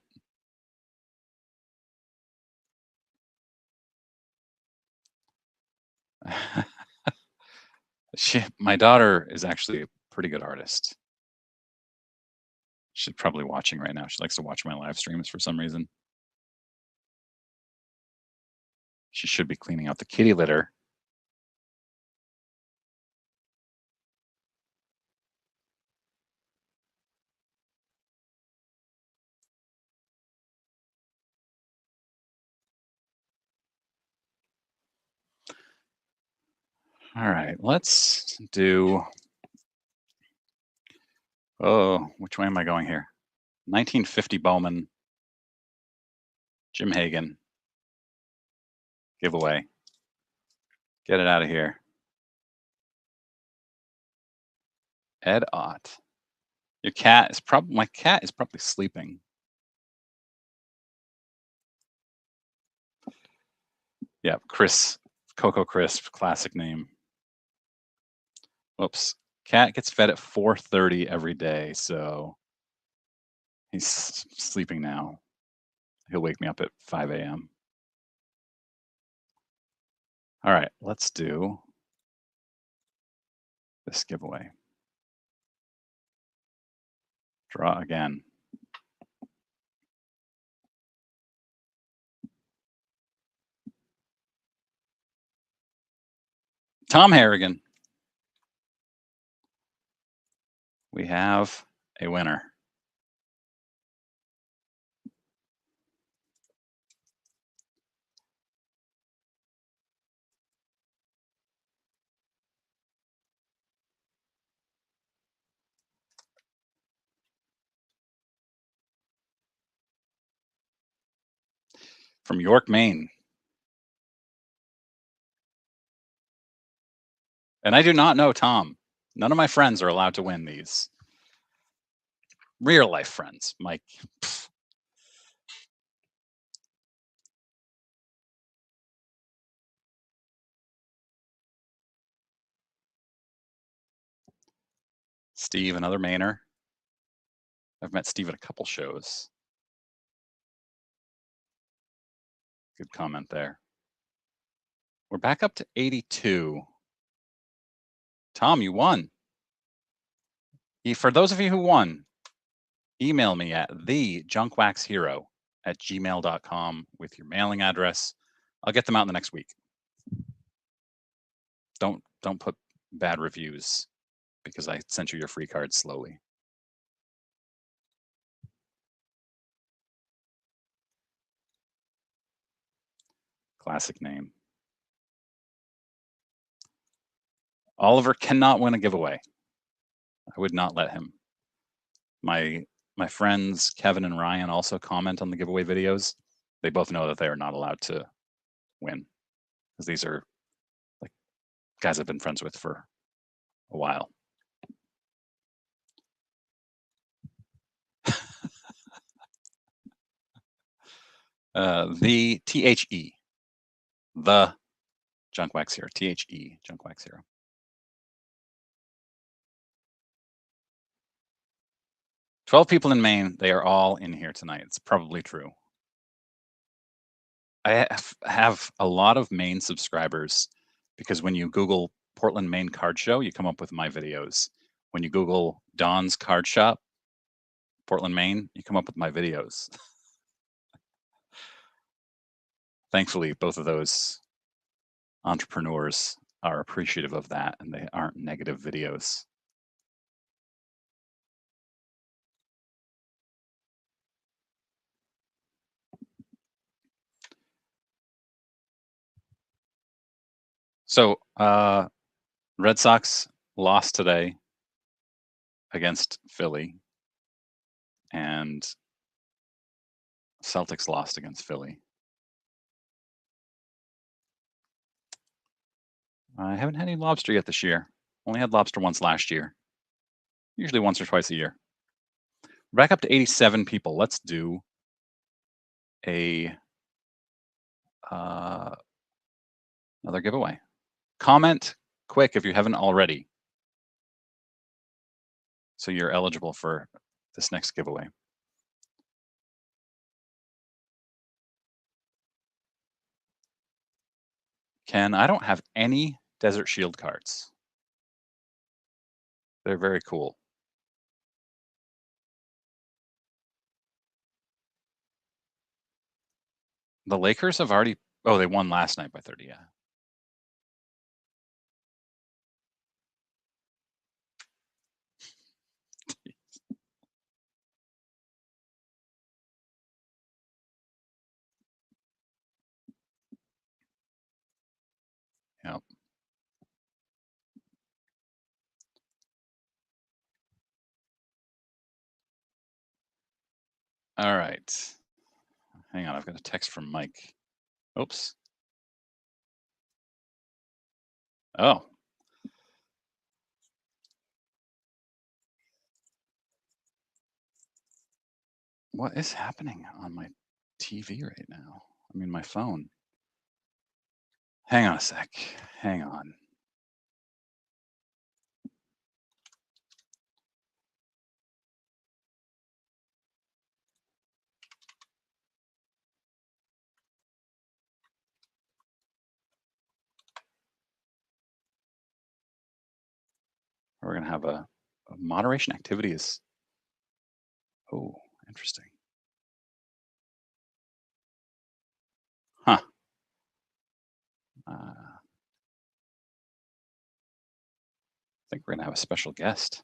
My daughter is actually a pretty good artist. She's probably watching right now. She likes to watch my live streams for some reason. She should be cleaning out the kitty litter. All right, let's do. Oh, which way am I going here? 1950 Bowman, Jim Hagan. Giveaway. Get it out of here. Ed Ott. Your cat is probably my cat is probably sleeping. Yeah, Chris, Coco Crisp, classic name. Whoops. Cat gets fed at 4:30 every day, so he's sleeping now. He'll wake me up at 5 a.m. All right, let's do this giveaway. Draw again. Tom Harrigan. We have a winner. from York, Maine. And I do not know Tom. None of my friends are allowed to win these. Real life friends, Mike. Pfft. Steve, another Mainer. I've met Steve at a couple shows. Good comment there. We're back up to 82. Tom, you won. For those of you who won, email me at thejunkwaxhero@gmail.com with your mailing address. I'll get them out in the next week. Don't put bad reviews because I sent you your free cards slowly. Classic name. Oliver cannot win a giveaway. I would not let him. My friends Kevin and Ryan also comment on the giveaway videos. They both know that they are not allowed to win because these are like guys I've been friends with for a while. The THE, the Junk Wax Hero, THE, Junk Wax Hero. "12 people in Maine, they are all in here tonight." It's probably true. I have a lot of Maine subscribers because when you Google Portland, Maine card show, you come up with my videos. When you Google Don's Card Shop, Portland, Maine, you come up with my videos. Thankfully, both of those entrepreneurs are appreciative of that and they aren't negative videos. So, Red Sox lost today against Philly, and Celtics lost against Philly. I haven't had any lobster yet this year. Only had lobster once last year. Usually once or twice a year. We're back up to 87 people. Let's do a another giveaway. Comment quick if you haven't already, so you're eligible for this next giveaway. Ken, I don't have any Desert Shield cards. They're very cool. The Lakers have already, oh, they won last night by 30, yeah. Yep. All right. Hang on, I've got a text from Mike. Oops. Oh. What is happening on my TV right now? I mean, my phone. Hang on a sec. Hang on. We're going to have a moderation activities. Oh, interesting. Huh. I think we're going to have a special guest.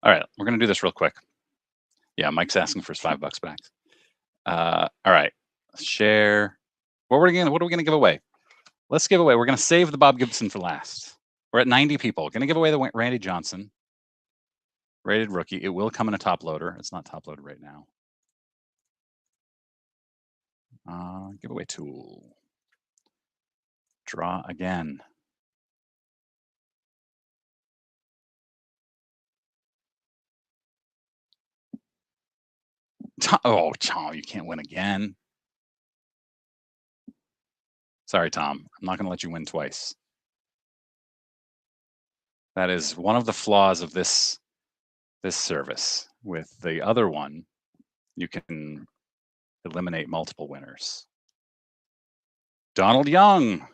All right, we're going to do this real quick. Yeah, Mike's asking for his $5 back. All right, share. What are we going to give away? Let's give away. We're going to save the Bob Gibson for last. We're at 90 people. Going to give away the Randy Johnson rated rookie. It will come in a top loader. It's not top loaded right now. Giveaway tool. Draw again. Oh, Tom, you can't win again. Sorry, Tom. I'm not going to let you win twice. That is one of the flaws of this service. With the other one, you can eliminate multiple winners. Donald Young.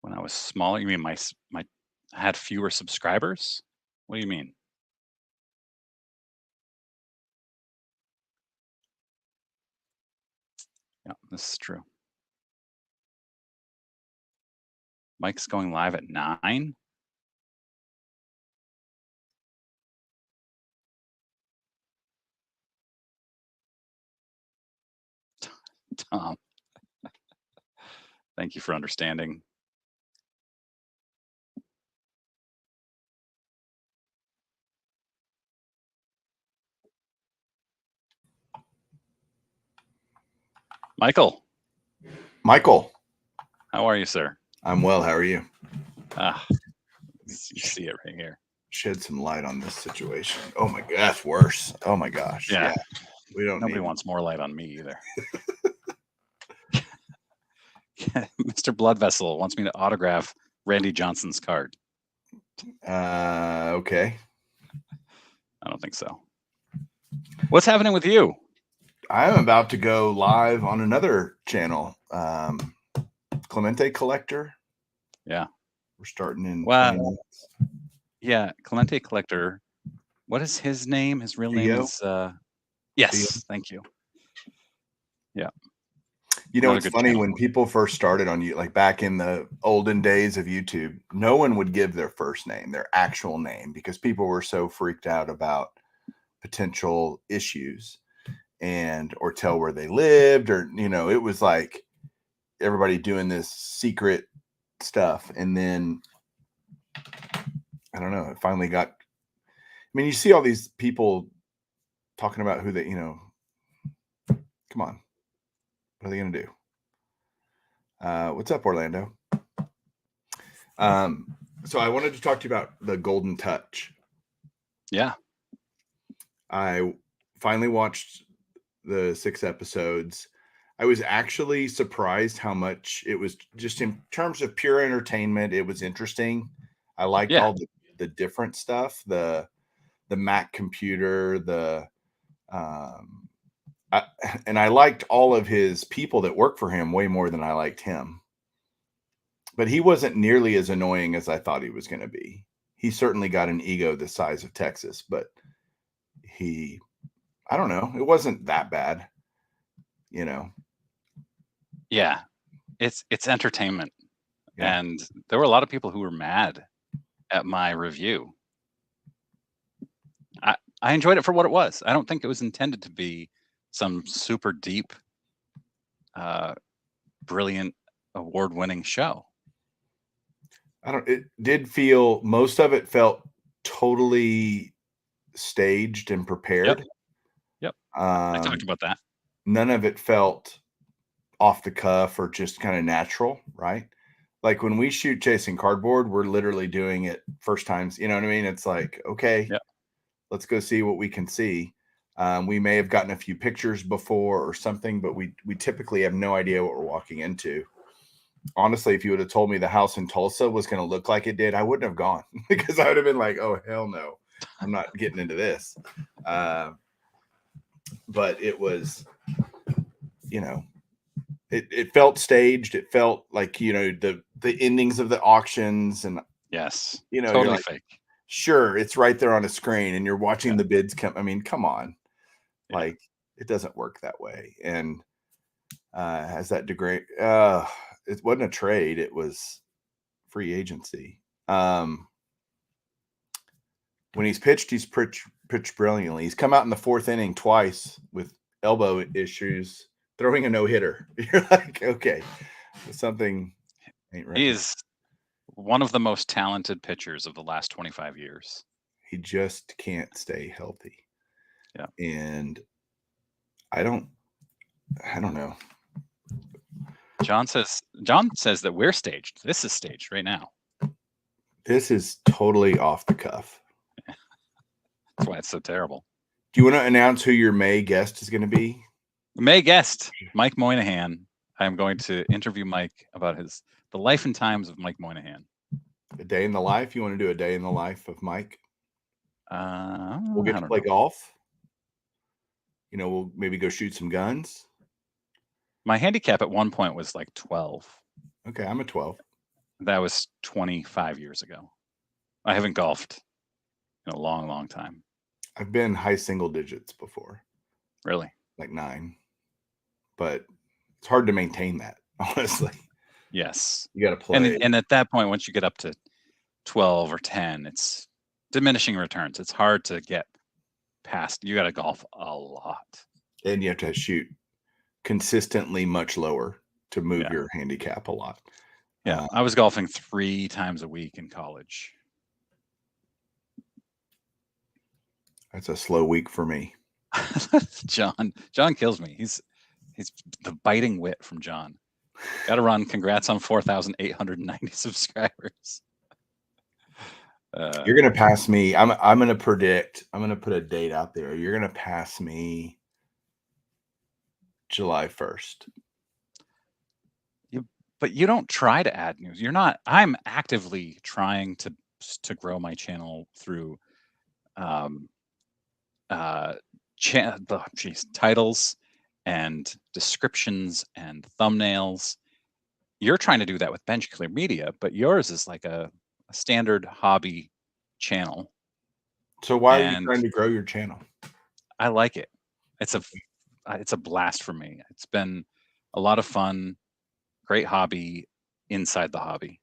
When I was smaller, you mean my had fewer subscribers? What do you mean? Yeah, this is true. Mike's going live at 9. Tom, thank you for understanding. Michael, how are you, sir? I'm well. How are you? You see it right here. Shed some light on this situation. Oh my God, that's worse. Oh my gosh. Yeah. We don't. Nobody wants more light on me either. Mr. Blood Vessel wants me to autograph Randy Johnson's card. Okay. I don't think so. What's happening with you? I'm about to go live on another channel, Clemente Collector. Yeah. We're starting in 20 minutes. Yeah, Clemente Collector. What is his name? His real name is yes, thank you. Yeah. You know, it's funny when people first started on you, like back in the olden days of YouTube, no one would give their first name, their actual name, because people were so freaked out about potential issues or tell where they lived, or, you know, it was like everybody doing this secret stuff. And then I don't know, it finally got, I mean, you see all these people talking about who they, you know, come on, what are they going to do? What's up, Orlando? So I wanted to talk to you about the Golden Touch. Yeah. I finally watched the 6 episodes. I was actually surprised how much it was, just in terms of pure entertainment. It was interesting. I liked all the different stuff, the Mac computer, and I liked all of his people that work for him way more than I liked him. But he wasn't nearly as annoying as I thought he was going to be. He certainly got an ego the size of Texas, but I don't know, it wasn't that bad, you know. Yeah, it's entertainment. Yeah. And there were a lot of people who were mad at my review. I enjoyed it for what it was. I don't think it was intended to be some super deep, brilliant, award-winning show. It did feel, most of it felt totally staged and prepared. Yep. I talked about that. None of it felt off the cuff or just kind of natural, right? Like when we shoot Chasing Cardboard, we're literally doing it first times. You know what I mean? It's like, okay, let's go see what we can see. We may have gotten a few pictures before or something, but we typically have no idea what we're walking into. Honestly, if you would have told me the house in Tulsa was going to look like it did, I wouldn't have gone, because I would have been like, oh, hell no, I'm not getting into this. But it was, you know, it felt staged. It felt like, you know, the endings of the auctions, and Yes. You know, you're Totally like, fake. sure, it's right there on a screen and you're watching the bids come. I mean, come on. Like, it doesn't work that way. And has that degree? It wasn't a trade, it was free agency. When he's pitched brilliantly. He's come out in the fourth inning twice with elbow issues, throwing a no-hitter. You're like, okay, something ain't right. He is one of the most talented pitchers of the last 25 years. He just can't stay healthy. Yeah. And I don't know. John says that we're staged. This is staged right now. This is totally off the cuff. That's why it's so terrible. Do you want to announce who your May guest is going to be? May guest, Mike Moynihan. I'm going to interview Mike about the life and times of Mike Moynihan. A day in the life? You want to do a day in the life of Mike? We'll get to play golf. You know, we'll maybe go shoot some guns. My handicap at one point was like 12. Okay, I'm a 12. That was 25 years ago. I haven't golfed in a long, long time. I've been high single digits before. Really? Like 9. But it's hard to maintain that, honestly. Yes. You got to play. And at that point, once you get up to 12 or 10, it's diminishing returns. It's hard to get past. You got to golf a lot. And you have to shoot consistently much lower to move your handicap a lot. Yeah. I was golfing 3 times a week in college. That's a slow week for me. John kills me. He's the biting wit from John. Got to run. Congrats on 4,890 subscribers. You're going to pass me. I'm going to predict. I'm going to put a date out there. You're going to pass me July 1st. But you don't try to add news. You're not. I'm actively trying to grow my channel through titles and descriptions and thumbnails. You're trying to do that with Bench Clear Media, but yours is like a standard hobby channel. So why are you trying to grow your channel? I like it. It's a blast for me. It's been a lot of fun. Great hobby inside the hobby.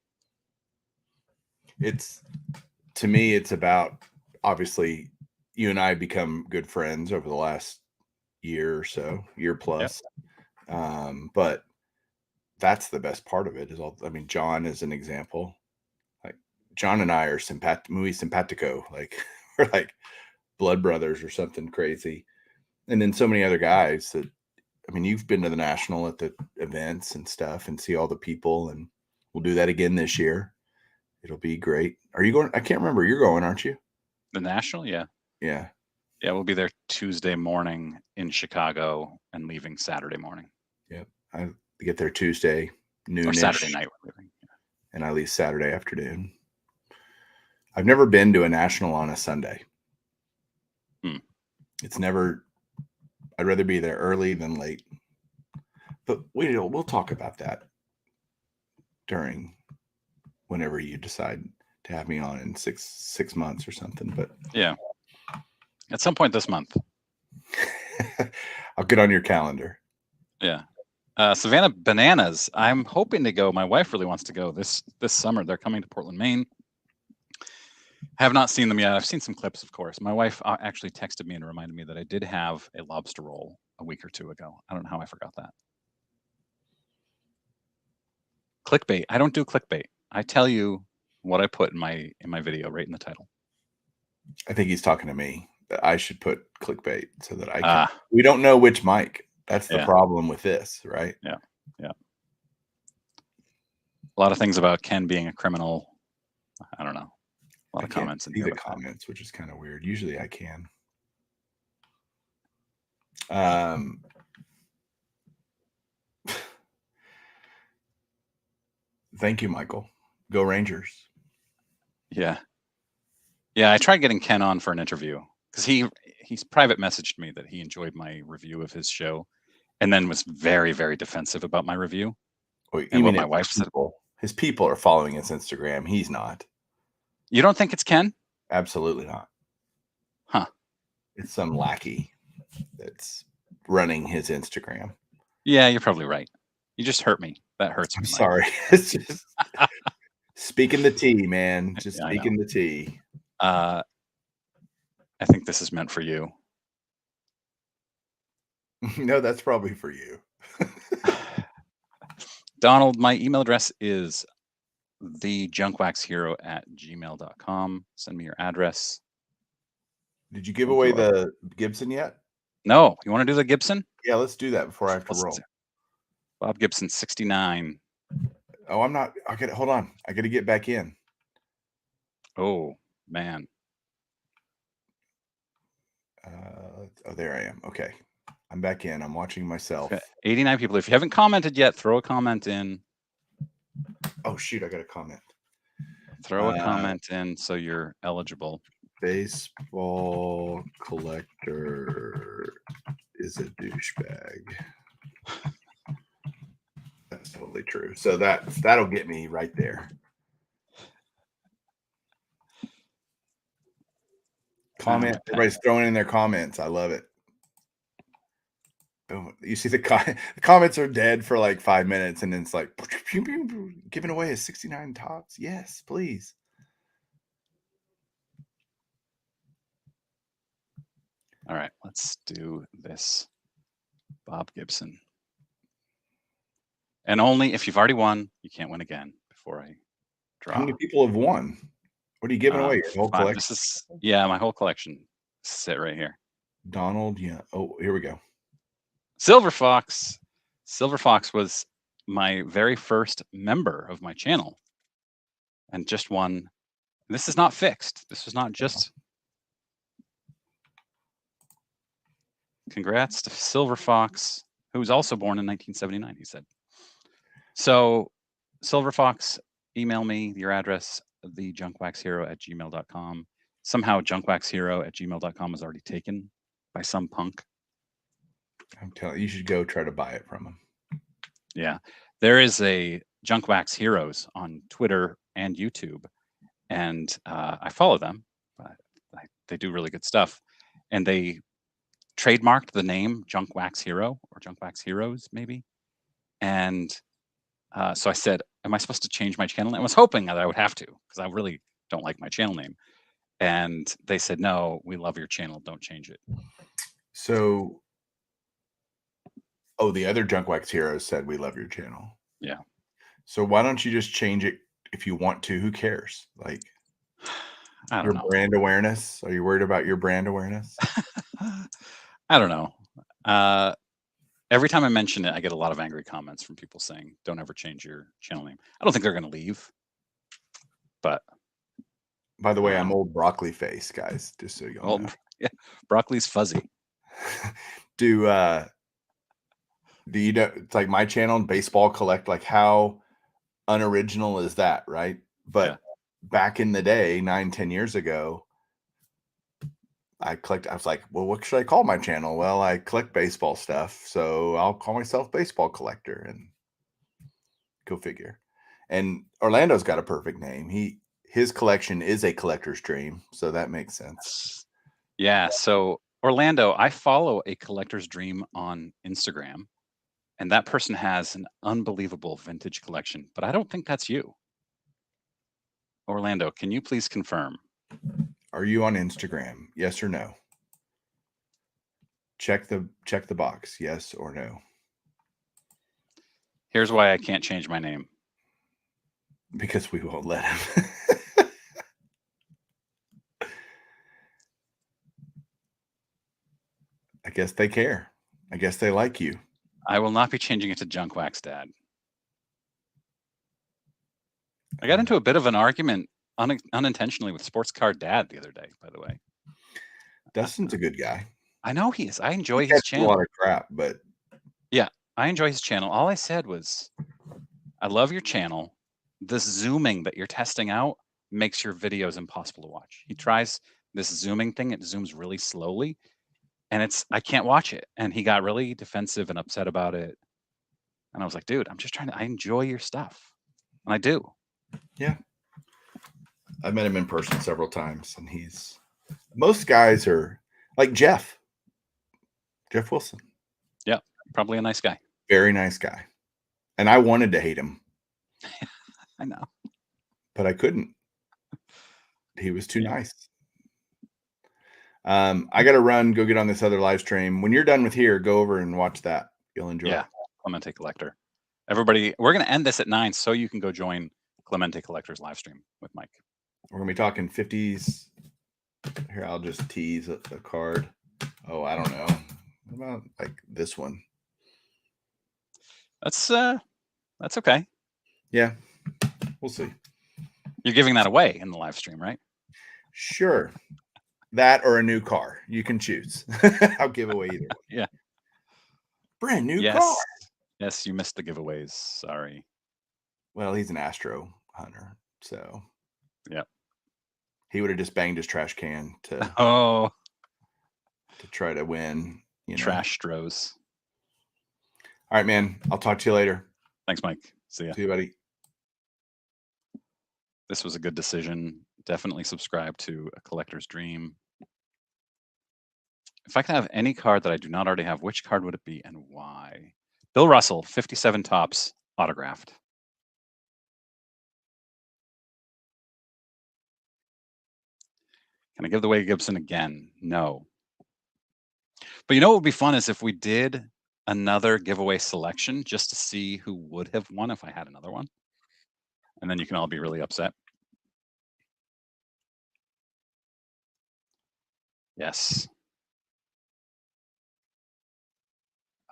To me, it's about, obviously, you and I become good friends over the last year or so, year plus. Yep. But that's the best part of it is John is an example. Like John and I are muy simpatico. Like we're like blood brothers or something crazy. And then so many other guys that, you've been to the National at the events and stuff and see all the people, and we'll do that again this year. It'll be great. Are you going? I can't remember. You're going, aren't you? The National? Yeah. Yeah. Yeah. We'll be there Tuesday morning in Chicago and leaving Saturday morning. Yep. I get there Tuesday noon. Or Saturday night we're leaving. Yeah. And I leave Saturday afternoon. I've never been to a National on a Sunday. It's never. I'd rather be there early than late. But we'll talk about that during whenever you decide to have me on in six months or something. But yeah, at some point this month. I'll get on your calendar. Yeah. Savannah Bananas. I'm hoping to go. My wife really wants to go this summer. They're coming to Portland, Maine. Have not seen them yet. I've seen some clips, of course. My wife actually texted me and reminded me that I did have a lobster roll a week or 2 ago. I don't know how I forgot that. Clickbait. I don't do clickbait. I tell you what I put in my video right in the title. I think he's talking to me. I should put clickbait so that I can. We don't know which mic. That's the problem with this, right? Yeah. Yeah. A lot of things about Ken being a criminal. I don't know. A lot of comments in here. Comments, which is kind of weird. Usually I can. Thank you, Michael. Go Rangers. Yeah. Yeah, I tried getting Ken on for an interview because he's private messaged me that he enjoyed my review of his show and then was very, very defensive about my review. And what my wife said. His people are following his Instagram. He's not. You don't think it's Ken? Absolutely not. Huh. It's some lackey that's running his Instagram. Yeah, you're probably right. You just hurt me. That hurts I'm me, Mike. sorry. It's just speaking the tea, man. Just Yeah, I know. speaking the tea. I think this is meant for you. No, that's probably for you. Donald, my email address is thejunkwaxhero@gmail.com. Send me your address. Did you give We'll away do the Gibson yet? No, you want to do the Gibson? Yeah, let's do that before I have to Let's roll. Bob Gibson, 69. Oh, I'm not. I got. Hold on. I got to get back in. Oh man. Oh, there I am. Okay, I'm back in. I'm watching myself. 89 people. If you haven't commented yet, throw a comment in. Oh shoot, I got a comment. Throw a comment in so you're eligible. Baseball collector is a douchebag. That's totally true. So that'll get me right there. Comment. Everybody's throwing in their comments. I love it. Oh, you see the comments are dead for like 5 minutes, and then it's like giving away a 69 tops. Yes, please. All right, let's do this. Bob Gibson. And only if you've already won, you can't win again before I draw. How many people have won? What are you giving away? Your whole collection? This is, yeah, my whole collection. Sit right here. Donald, yeah. Oh, here we go. Silver Fox. Silver Fox was my very first member of my channel and just won. This is not fixed. This was not just. Congrats to Silver Fox, who was also born in 1979, he said. So, Silver Fox, email me your address, thejunkwaxhero@gmail.com. Somehow, junkwaxhero@gmail.com is already taken by some punk. I'm telling you, you should go try to buy it from him. Yeah. There is a Junkwax Heroes on Twitter and YouTube, and I follow them. They do really good stuff. And they trademarked the name Junkwax Hero or Junkwax Heroes, maybe. And so I said, am I supposed to change my channel name? I was hoping that I would have to, because I really don't like my channel name. And they said, no, we love your channel. Don't change it. So, oh, the other Junkwax Heroes said, we love your channel. Yeah. So why don't you just change it if you want to? Who cares? Like, I don't know. Brand awareness? Are you worried about your brand awareness? I don't know. Every time I mention it, I get a lot of angry comments from people saying, don't ever change your channel name. I don't think they're going to leave. But by the way, I'm old broccoli face, guys, just so you all know. Yeah, broccoli's fuzzy. Do you know, it's like my channel, Baseball Collect, like how unoriginal is that, right? But back in the day, 9-10 years ago, I was like, well, what should I call my channel? Well, I collect baseball stuff, so I'll call myself Baseball Collector, and go figure. And Orlando's got a perfect name. His collection is a collector's dream, so that makes sense. Yeah, so Orlando, I follow a collector's dream on Instagram, and that person has an unbelievable vintage collection, but I don't think that's you. Orlando, can you please confirm? Are you on Instagram? Yes or no? Check the box, yes or no. Here's why I can't change my name. Because we won't let him. I guess they care. I guess they like you. I will not be changing it to Junkwax Dad. I got into a bit of an argument unintentionally with Sports Card Dad the other day, by the way. Dustin's a good guy. I know he is. I enjoy his channel. A lot of crap, but yeah, I enjoy his channel. All I said was, I love your channel. This zooming that you're testing out makes your videos impossible to watch. He tries this zooming thing. It zooms really slowly, and I can't watch it. And he got really defensive and upset about it. And I was like, dude, I enjoy your stuff. And I do. Yeah. I've met him in person several times, and most guys are like Jeff Wilson. Yeah, probably a nice guy. Very nice guy. And I wanted to hate him. I know. But I couldn't. He was too nice. I got to run, go get on this other live stream. When you're done with here, go over and watch that. You'll enjoy it. Clemente Collector. Everybody, we're going to end this at 9 so you can go join Clemente Collector's live stream with Mike. We're going to be talking 50s. Here, I'll just tease a card. Oh, I don't know. What about like this one? That's okay. Yeah, we'll see. You're giving that away in the live stream, right? Sure. That or a new car. You can choose. I'll give away either one. Yeah. Brand new car. Yes, you missed the giveaways. Sorry. Well, he's an Astro hunter, so yeah. He would have just banged his trash can to try to win. Trash Stros. All right, man. I'll talk to you later. Thanks, Mike. See ya. See you, buddy. This was a good decision. Definitely subscribe to A Collector's Dream. If I could have any card that I do not already have, which card would it be and why? Bill Russell, 57 tops, autographed. Can I give the Wade Gibson again? No. But you know what would be fun is if we did another giveaway selection just to see who would have won if I had another one. And then you can all be really upset. Yes.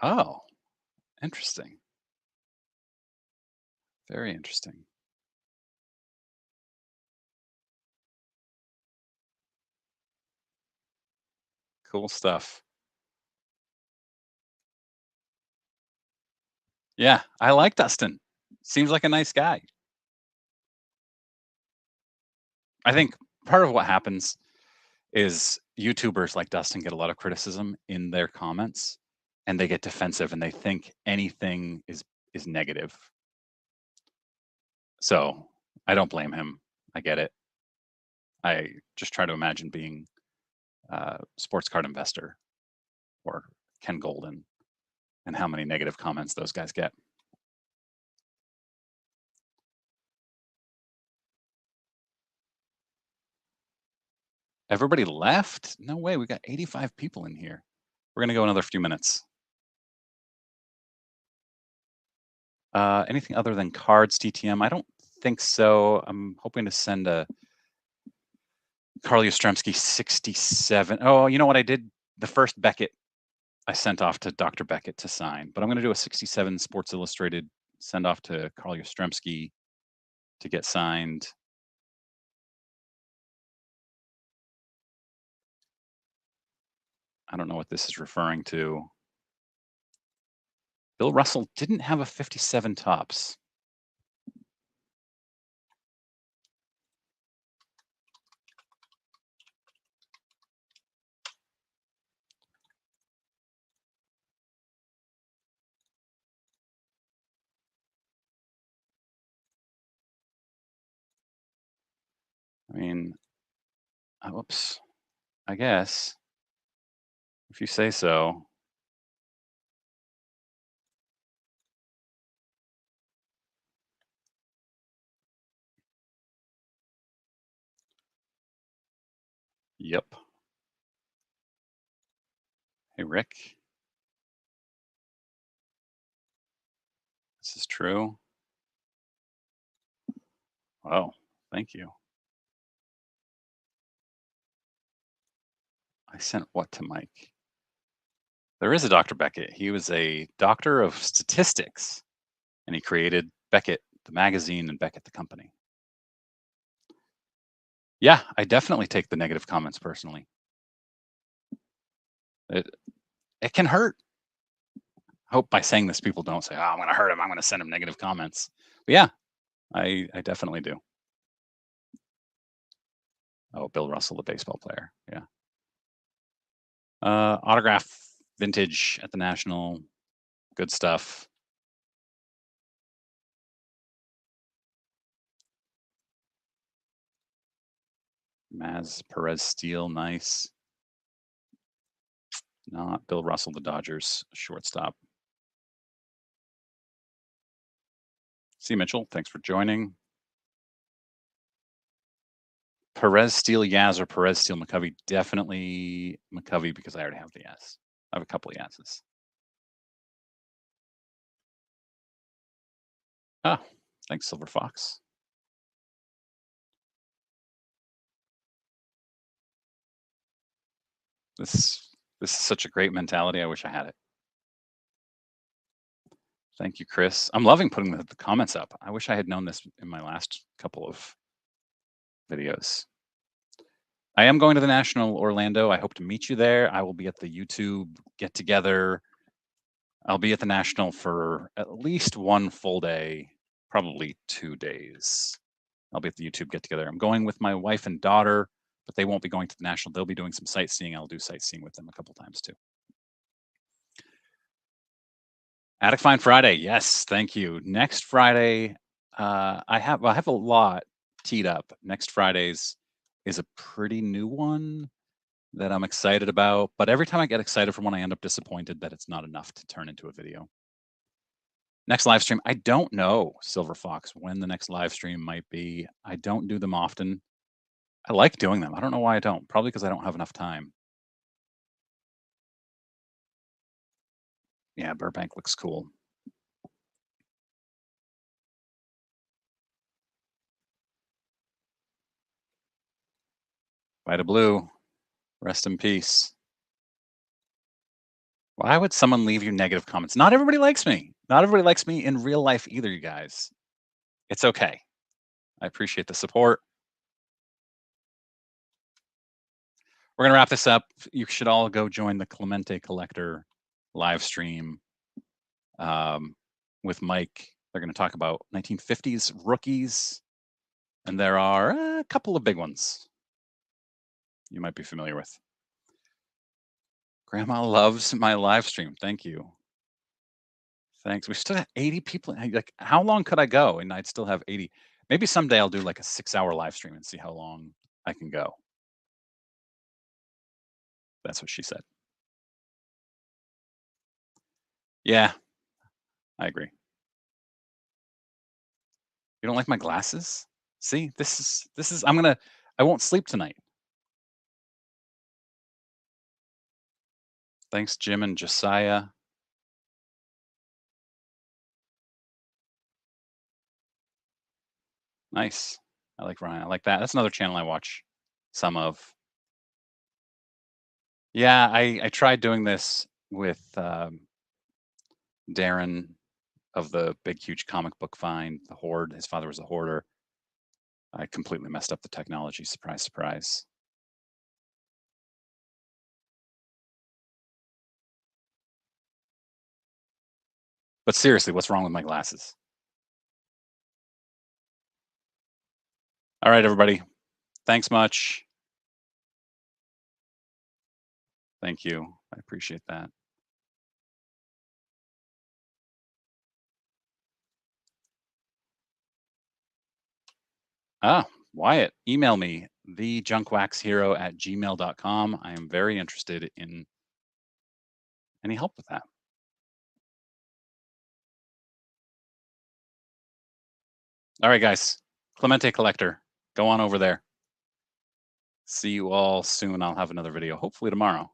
Oh, interesting. Very interesting. Cool stuff. Yeah, I like Dustin. Seems like a nice guy. I think part of what happens is YouTubers like Dustin get a lot of criticism in their comments, and they get defensive and they think anything is negative. So I don't blame him. I get it. I just try to imagine being a sports card investor or Ken Golden and how many negative comments those guys get. Everybody left? No way. We got 85 people in here. We're going to go another few minutes. Anything other than cards, TTM? I don't think so. I'm hoping to send a Carl Yastrzemski 67. Oh, you know what I did? The first Beckett I sent off to Dr. Beckett to sign, but I'm going to do a 67 Sports Illustrated send off to Carl Yastrzemski to get signed. I don't know what this is referring to. Bill Russell didn't have a 57 tops. I mean, whoops, I guess, if you say so. Yep. Hey, Rick. This is true. Oh, thank you. I sent what to Mike? There is a Dr. Beckett. He was a doctor of statistics, and he created Beckett, the magazine, and Beckett, the company. Yeah, I definitely take the negative comments personally. It can hurt. I hope by saying this, people don't say, "Oh, I'm going to hurt him. I'm going to send him negative comments." But yeah, I definitely do. Oh, Bill Russell, the baseball player. Yeah. Autograph vintage at the National. Good stuff. Maz Perez Steele, nice. Not Bill Russell, the Dodgers shortstop. C. Mitchell, thanks for joining. Perez Steele Yaz or Perez Steele McCovey? Definitely McCovey because I already have the Yaz. I have a couple of Yaz's. Ah, thanks, Silver Fox. This is such a great mentality. I wish I had it. Thank you, Chris. I'm loving putting the comments up. I wish I had known this in my last couple of videos. I am going to the National Orlando. I hope to meet you there. I will be at the YouTube get together. I'll be at the National for at least one full day, probably 2 days. I'll be at the YouTube get together. I'm going with my wife and daughter, but they won't be going to the National. They'll be doing some sightseeing. I'll do sightseeing with them a couple times too. Attic Find Friday. Yes, thank you. Next Friday, I have a lot teed up. Next Friday's is a pretty new one that I'm excited about. But every time I get excited for one, I end up disappointed that it's not enough to turn into a video. Next live stream, I don't know, Silver Fox, when the next live stream might be. I don't do them often. I like doing them. I don't know why I don't. Probably because I don't have enough time. Yeah, Burbank looks cool. Vita Blue, rest in peace. Why would someone leave you negative comments? Not everybody likes me. Not everybody likes me in real life either, you guys. It's okay. I appreciate the support. We're going to wrap this up. You should all go join the Clemente Collector live stream with Mike. They're going to talk about 1950s rookies, and there are a couple of big ones you might be familiar with. Grandma loves my live stream. Thank you. Thanks. We still have 80 people. Like, how long could I go? And I'd still have 80. Maybe someday I'll do like a 6-hour live stream and see how long I can go. That's what she said. Yeah, I agree. You don't like my glasses? See, this is, I won't sleep tonight. Thanks, Jim and Josiah. Nice. I like Ryan. I like that. That's another channel I watch some of. Yeah, I tried doing this with Darren of the big, huge comic book find, the Horde. His father was a hoarder. I completely messed up the technology. Surprise, surprise. But seriously, what's wrong with my glasses? All right, everybody. Thanks much. Thank you. I appreciate that. Wyatt, email me, thejunkwhaxhero@gmail.com. I am very interested in any help with that. All right, guys. Clemente Collector, go on over there. See you all soon. I'll have another video, hopefully tomorrow.